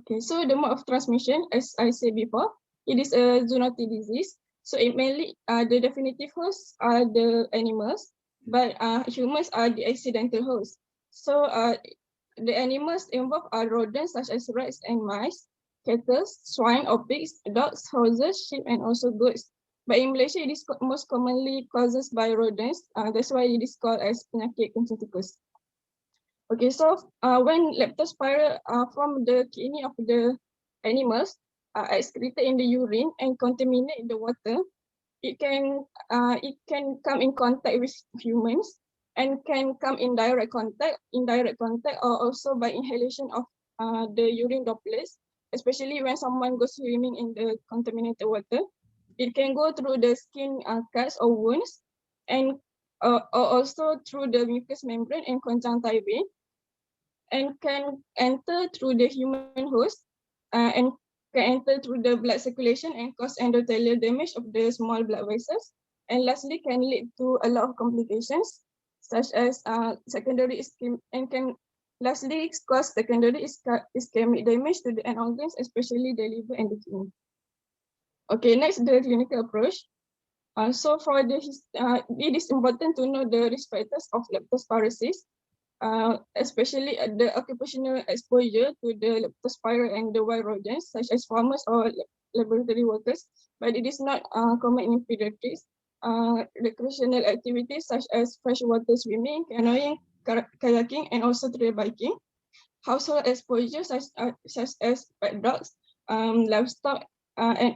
Okay, so the mode of transmission, as I said before, it is a zoonotic disease. So it mainly, the definitive hosts are the animals, but humans are the accidental hosts. So the animals involved are rodents such as rats and mice, cattle, swine or pigs, dogs, horses, sheep, and also goats. But in Malaysia, it is most commonly caused by rodents. That's why it is called as penyakit kencing tikus. Okay, so when leptospira from the kidney of the animals are excreted in the urine and contaminate the water, it can come in contact with humans and can come in direct contact, or also by inhalation of the urine droplets, especially when someone goes swimming in the contaminated water. It can go through the skin cuts or wounds, and or also through the mucous membrane and conjunctiva, and can enter through the human host, and can enter through the blood circulation and cause endothelial damage of the small blood vessels. And lastly, can lead to a lot of complications, such as secondary ischemic, and can lastly cause secondary ischemic damage to the end organs, especially the liver and the kidney. Okay, next, the clinical approach. So for the it is important to know the risk factors of leptospirosis, especially the occupational exposure to the leptospira and the wild rodents, such as farmers or laboratory workers, but it is not common in pediatrics. Recreational activities such as freshwater swimming, canoeing, kayaking, and also trail biking. Household exposure such as pet dogs, livestock, and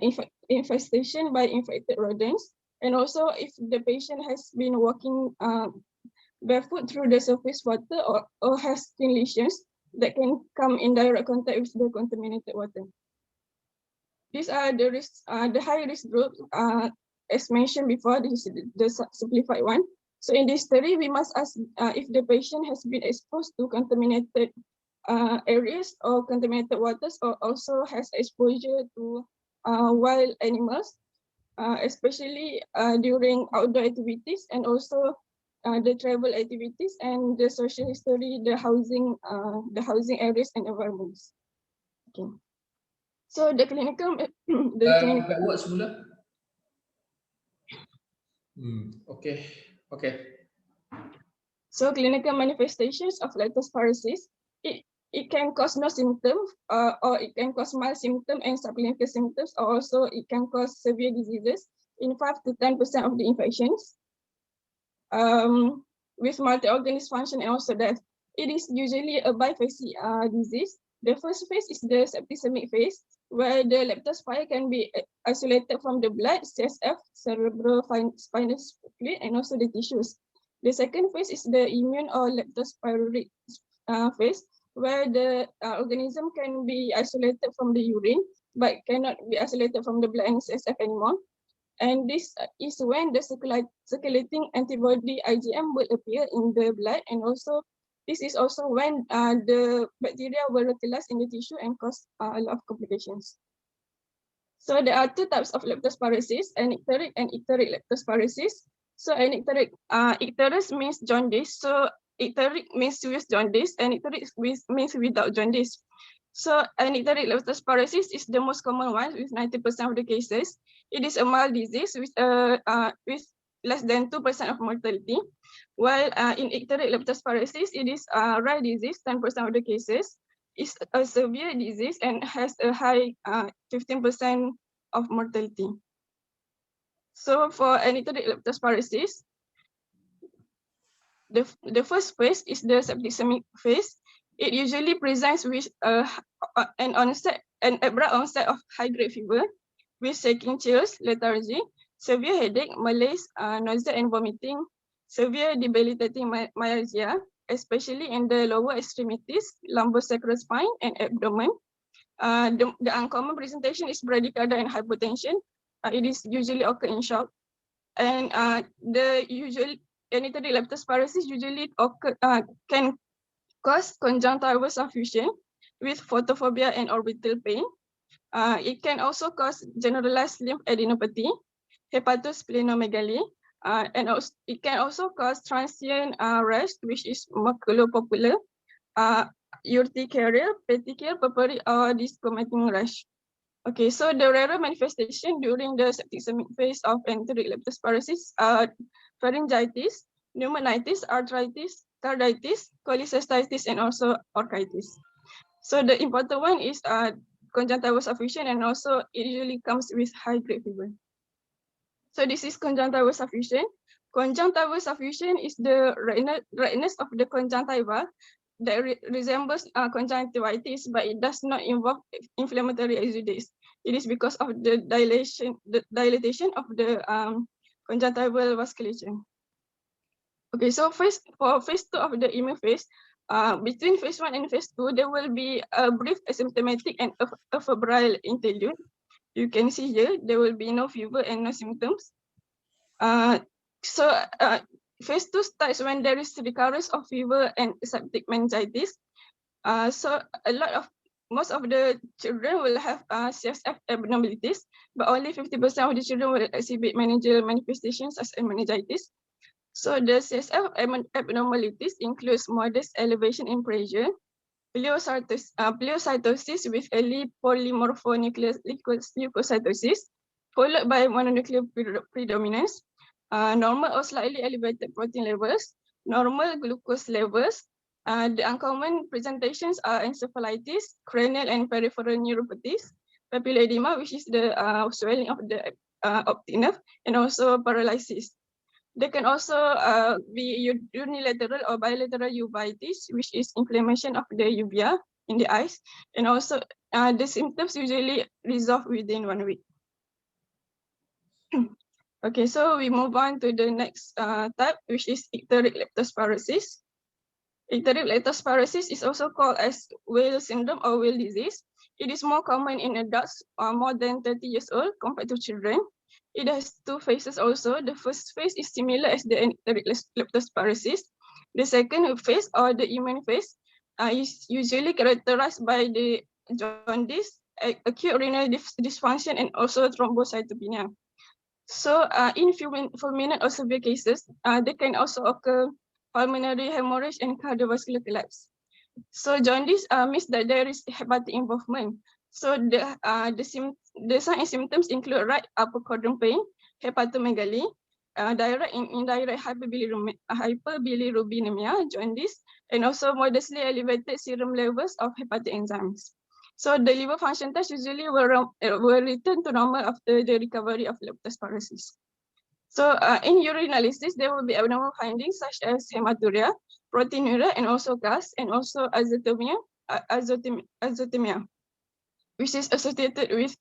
infestation by infected rodents. And also if the patient has been walking barefoot through the surface water or has skin lesions that can come in direct contact with the contaminated water. These are the risks, the high risk groups, as mentioned before. This is the simplified one. So in this study, we must ask if the patient has been exposed to contaminated areas or contaminated waters, or also has exposure to wild animals, especially during outdoor activities, and also the travel activities, and the social history, the housing areas and environments. Okay. So the clinical, What semula? Okay. So clinical manifestations of leptospirosis, It can cause no symptoms, or it can cause mild symptoms and subclinical symptoms, or also it can cause severe diseases in 5 to 10% of the infections, with multi-organ dysfunction and also death. It is usually a biphasic disease. The first phase is the septicemic phase, where the leptospire can be isolated from the blood, CSF, cerebrospinal fluid, and also the tissues. The second phase is the immune or leptospironic phase, where the organism can be isolated from the urine, but cannot be isolated from the blood and CSF anymore. And this is when the circulating antibody IgM will appear in the blood, and also this is also when the bacteria will localize in the tissue and cause a lot of complications. So there are two types of leptospirosis, anicteric and ecteric leptospirosis. So anicteric, icterus means jaundice. So ecteric means with jaundice, and ecteric means without jaundice. So anicteric leptospirosis is the most common one with 90% of the cases. It is a mild disease with less than 2% of mortality, while in ecteric leptospirosis, it is a rare disease, 10% of the cases. It's a severe disease and has a high 15% of mortality. So for anicteric leptospirosis, the first phase is the septicemic phase. It usually presents with an abrupt onset of high-grade fever with shaking, chills, lethargy, severe headache, malaise, nausea and vomiting, severe debilitating myalgia, especially in the lower extremities, lumbosacral spine, and abdomen. The uncommon presentation is bradycardia and hypotension. It is usually occur in shock. And the usual anicteric leptospirosis usually can cause conjunctival suffusion with photophobia and orbital pain. It can also cause generalized lymph adenopathy, hepatosplenomegaly, and also, it can also cause transient rash, which is maculopapular, urticarial, petechial, purpuric, or discomating rash. Okay, so the rarer manifestation during the septicemic phase of anicteric leptospirosis are pharyngitis, pneumonitis, arthritis, carditis, cholecystitis, and also orchitis. So the important one is conjunctival suffusion, and also it usually comes with high-grade fever. So this is conjunctival suffusion. Conjunctival suffusion is the redness of the conjunctiva that resembles conjunctivitis, but it does not involve inflammatory exudates. It is because of the dilatation of the conjunctival vasculature. Okay, so for phase 2 of the immune phase, between phase 1 and phase 2, there will be a brief asymptomatic and a febrile interlude. You can see here, there will be no fever and no symptoms. Phase 2 starts when there is recurrence of fever and septic meningitis. So most of the children will have CSF abnormalities, but only 50% of the children will exhibit meningeal manifestations as meningitis. So the CSF abnormalities includes modest elevation in pressure, pleocytosis with early polymorphoneucleocytosis, followed by mononuclear predominance, normal or slightly elevated protein levels, normal glucose levels. The uncommon presentations are encephalitis, cranial and peripheral neuropathies, papilla edema, which is the swelling of the optic nerve, and also paralysis. They can also be unilateral or bilateral uveitis, which is inflammation of the uvea in the eyes, and also the symptoms usually resolve within 1 week. Okay, so we move on to the next type, which is ecteric leptospirosis. Ecteric leptospirosis is also called as whale syndrome or whale disease. It is more common in adults more than 30 years old compared to children. It has 2 phases also. The first phase is similar as the anicteric leptospirosis. The second phase, or the immune phase, is usually characterized by the jaundice, acute renal dysfunction, and also thrombocytopenia. So in fulminant or severe cases, they can also occur pulmonary hemorrhage and cardiovascular collapse. So jaundice means that there is hepatic involvement. So the signs and symptoms include right upper quadrant pain, hepatomegaly, direct and indirect hyperbilirubinemia, jaundice, and also modestly elevated serum levels of hepatic enzymes. So the liver function test usually will return to normal after the recovery of leptospirosis. So in urinalysis, there will be abnormal findings such as hematuria, proteinuria, and also gas, and also azotemia, which is associated with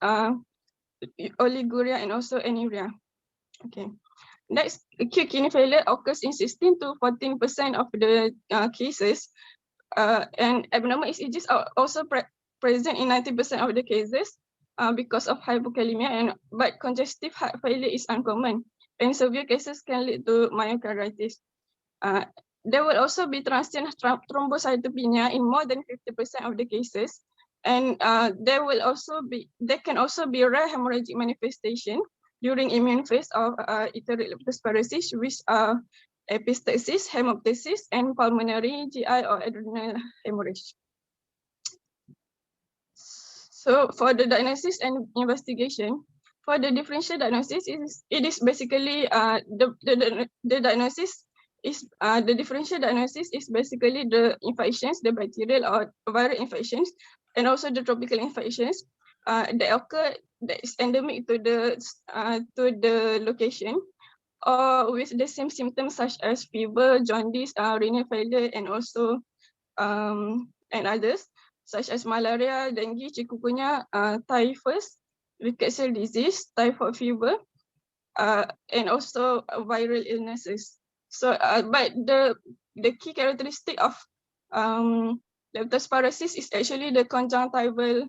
oliguria and also anuria. Okay. Next, acute kidney failure occurs in 16 to 14% of the cases, and abnormal ECGs are also present in 90% of the cases because of hypokalemia, but congestive heart failure is uncommon, and severe cases can lead to myocarditis. There will also be transient thrombocytopenia in more than 50% of the cases, and there can also be rare hemorrhagic manifestation during immune phase of Etheric Leptospirosis, which are epistaxis, hemoptysis, and pulmonary, GI, or adrenal hemorrhage. So for the diagnosis and investigation, for the differential diagnosis, it is basically the diagnosis is the differential diagnosis is basically the infections, the bacterial or viral infections, and also the tropical infections that occur that is endemic to the location, or with the same symptoms such as fever, jaundice, renal failure, and also and others such as malaria, dengue, chikungunya, typhus, rickettsial disease, typhoid fever, and also viral illnesses. So, but the key characteristic of leptospirosis is actually the conjunctival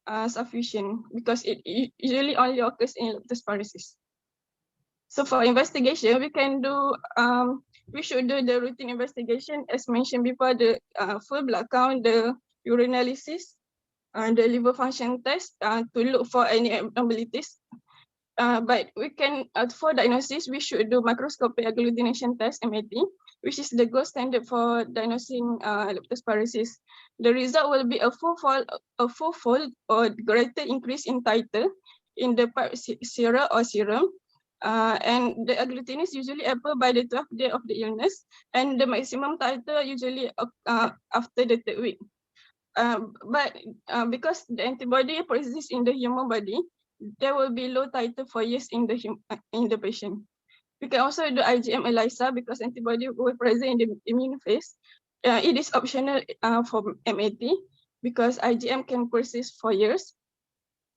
suffusion, because it usually only occurs in leptospirosis. So for investigation, we should do the routine investigation as mentioned before, the full blood count, the urinalysis, the liver function test to look for any abnormalities. But we can, for diagnosis, we should do microscopic agglutination test, MAT, which is the gold standard for diagnosing leptospirosis. The result will be a fourfold or greater increase in titer in the sera or serum. And the agglutinase usually occur by the 12th day of the illness, and the maximum titer usually after the 3rd week. But because the antibody persists in the human body, there will be low titer for years in the patient. We can also do IgM ELISA because antibody will present in the immune phase. It is optional for MAT because IgM can persist for years.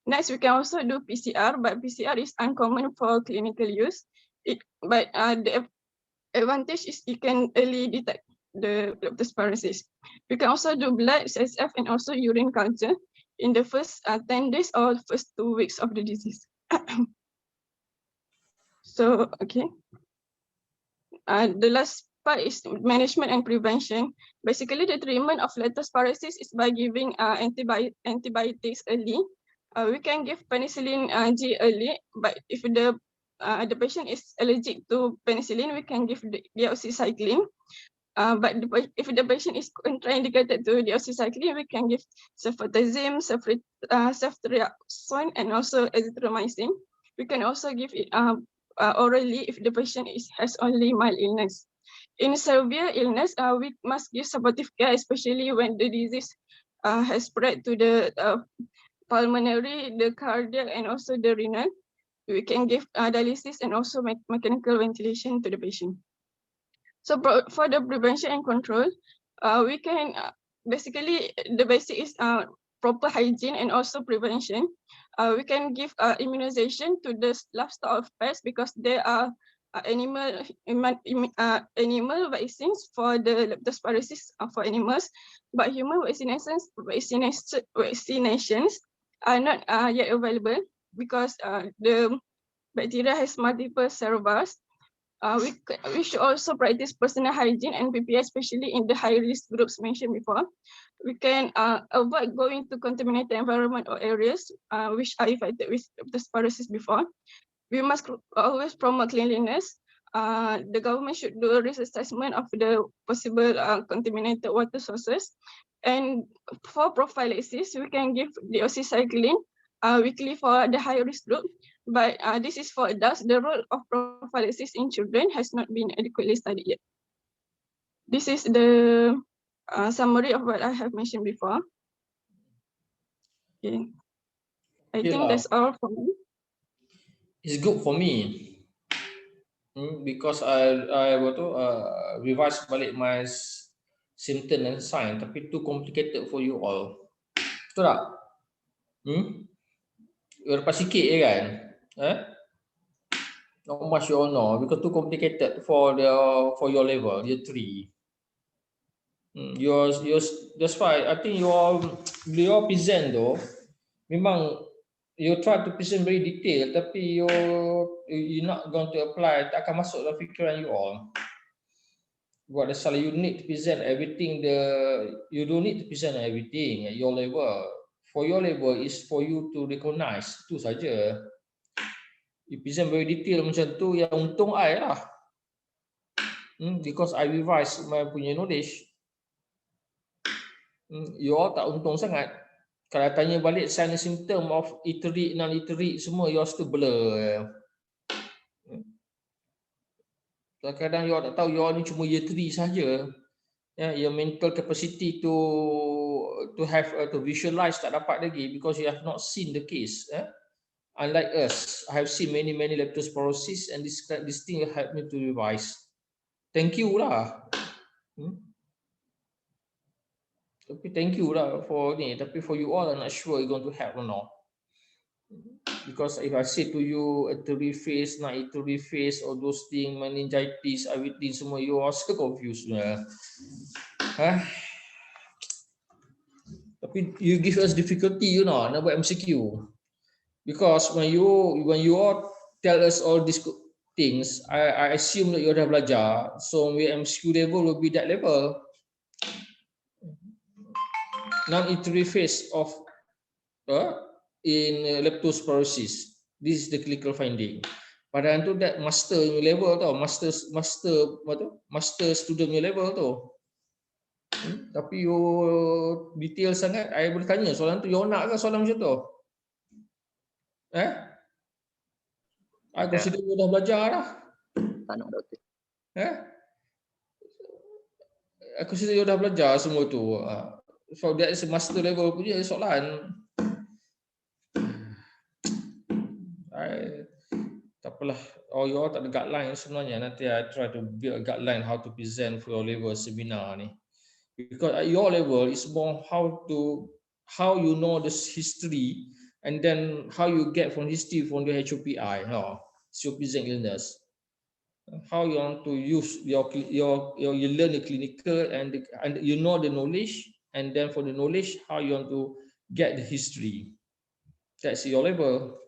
Next, we can also do PCR, but PCR is uncommon for clinical use. But the advantage is you can early detect the leptospirosis. We can also do blood, CSF, and also urine culture in the first 10 days or first 2 weeks of the disease. So, okay. The last part is management and prevention. Basically, the treatment of leptospirosis is by giving antibiotics early. We can give penicillin G early, but if the patient is allergic to penicillin, we can give the deoxycycline. But if the patient is contraindicated to deoxycycline, we can give cefotaxime, ceftriaxone, and also azithromycin. We can also give it orally if the patient has only mild illness. In severe illness, we must give supportive care, especially when the disease has spread to the pulmonary, the cardiac, and also the renal. We can give dialysis and also mechanical ventilation to the patient. So for the prevention and control, we can basically the basic is proper hygiene and also prevention. We can give immunization to the livestock of pets because there are animal vaccines for the leptospirosis for animals, but human vaccinations are not yet available because the bacteria has multiple serovars. We should also practice personal hygiene and PPI, especially in the high-risk groups mentioned before. We can avoid going to contaminated environment or areas which are affected with leptospirosis before. We must always promote cleanliness. The government should do a risk assessment of the possible contaminated water sources. And for prophylaxis, we can give deoxycycline weekly for the high-risk group. But this is for adults. The role of prophylaxis in children has not been adequately studied yet. This is the summary of what I have mentioned before. Okay. I Okay think lah. that's all for me. It's good for me. Because I revise balik my symptom and sign, tapi too complicated for you all. Betul tak? Lepas sikit je kan? Not much you all know because too complicated for your level, year 3. That's why I think your present though, memang you try to present very detailed, tapi you're not going to apply, tak akan masuk dalam fikiran you all. Buat the salah, you need to present everything. You don't need to present everything at your level. For your level is for you to recognize, itu saja. You present very detail macam tu, yang untung I lah. Because I revise my punya knowledge. You all tak untung sangat. Kalau tanya balik sign and symptom of etheric, non-etheric semua, you all still blur. Kadang-kadang you all tak tahu, you all ni cuma year 3 saja. Your mental capacity to have to visualize tak dapat lagi because you have not seen the case. Unlike us, I have seen many leptospirosis and this thing helped me to revise. Thank you lah. Tapi thank you lah for ni. Tapi for you all, I'm not sure you're going to help or not. Because if I say to you etheric phase, not etheric phase, all those things, meningitis, everything semua, you are so confused. Tapi you give us difficulty, you know, nak buat MCQ. Because when you all tell us all these things, I assume that you dah belajar. So your MCQ level will be that level. Non-etheric phase of in leptospirosis. This is the clinical finding. Padahal tu that master level tau, master student level tu. Tapi you detail sangat, I boleh tanya soalan tu, you nak ke soalan macam tu? I consider you dah belajar dah. Tak nak doktor. I consider you dah belajar semua tu. So that is master level punya soalan. Tak apalah. You all tak ada guideline sebenarnya. Nanti I try to build a guideline how to present for your level seminar ni. Because at your level is more how you know this history and then how you get from history from the HOPI, so present illness. How you want to use you learn the clinical and you know the knowledge, and then for the knowledge how you want to get the history. That's your level.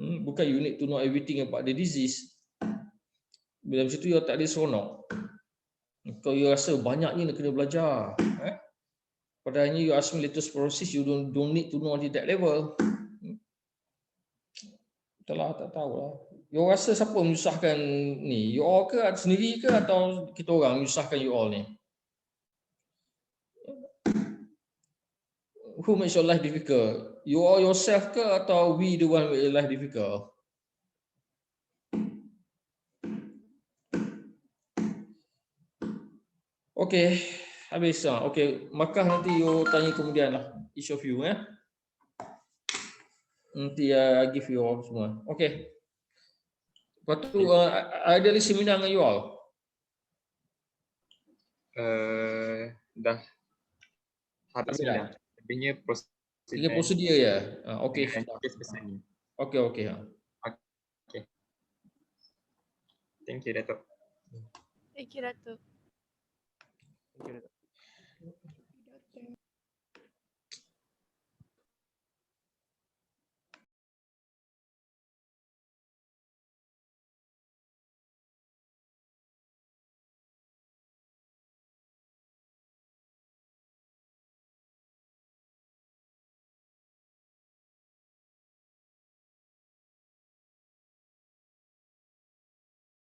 Bukan you need to know everything about the disease. Bila macam tu you tak ada seronok. Kalau you rasa banyaknya nak kena belajar, padahal you ask me leptospirosis, you don't need to know at that level. Tak tahu lah. You rasa siapa menyusahkan ni? You all ke sendiri ke atau kita orang menyusahkan you all ni? Who makes your life difficult? You all yourself ke atau we the one make your life difficult? Okay, habis lah. Okay, maka nanti you tanya kemudian lah, each of you. Nanti I give you all semua. Okay. Lepas tu, ada seminar dengan you all? Dah habis dah. Sebenarnya prosedur ya. Okay. Okay. Okay. Thank you, Datuk. Thank you, Datuk. Thank you, Datuk.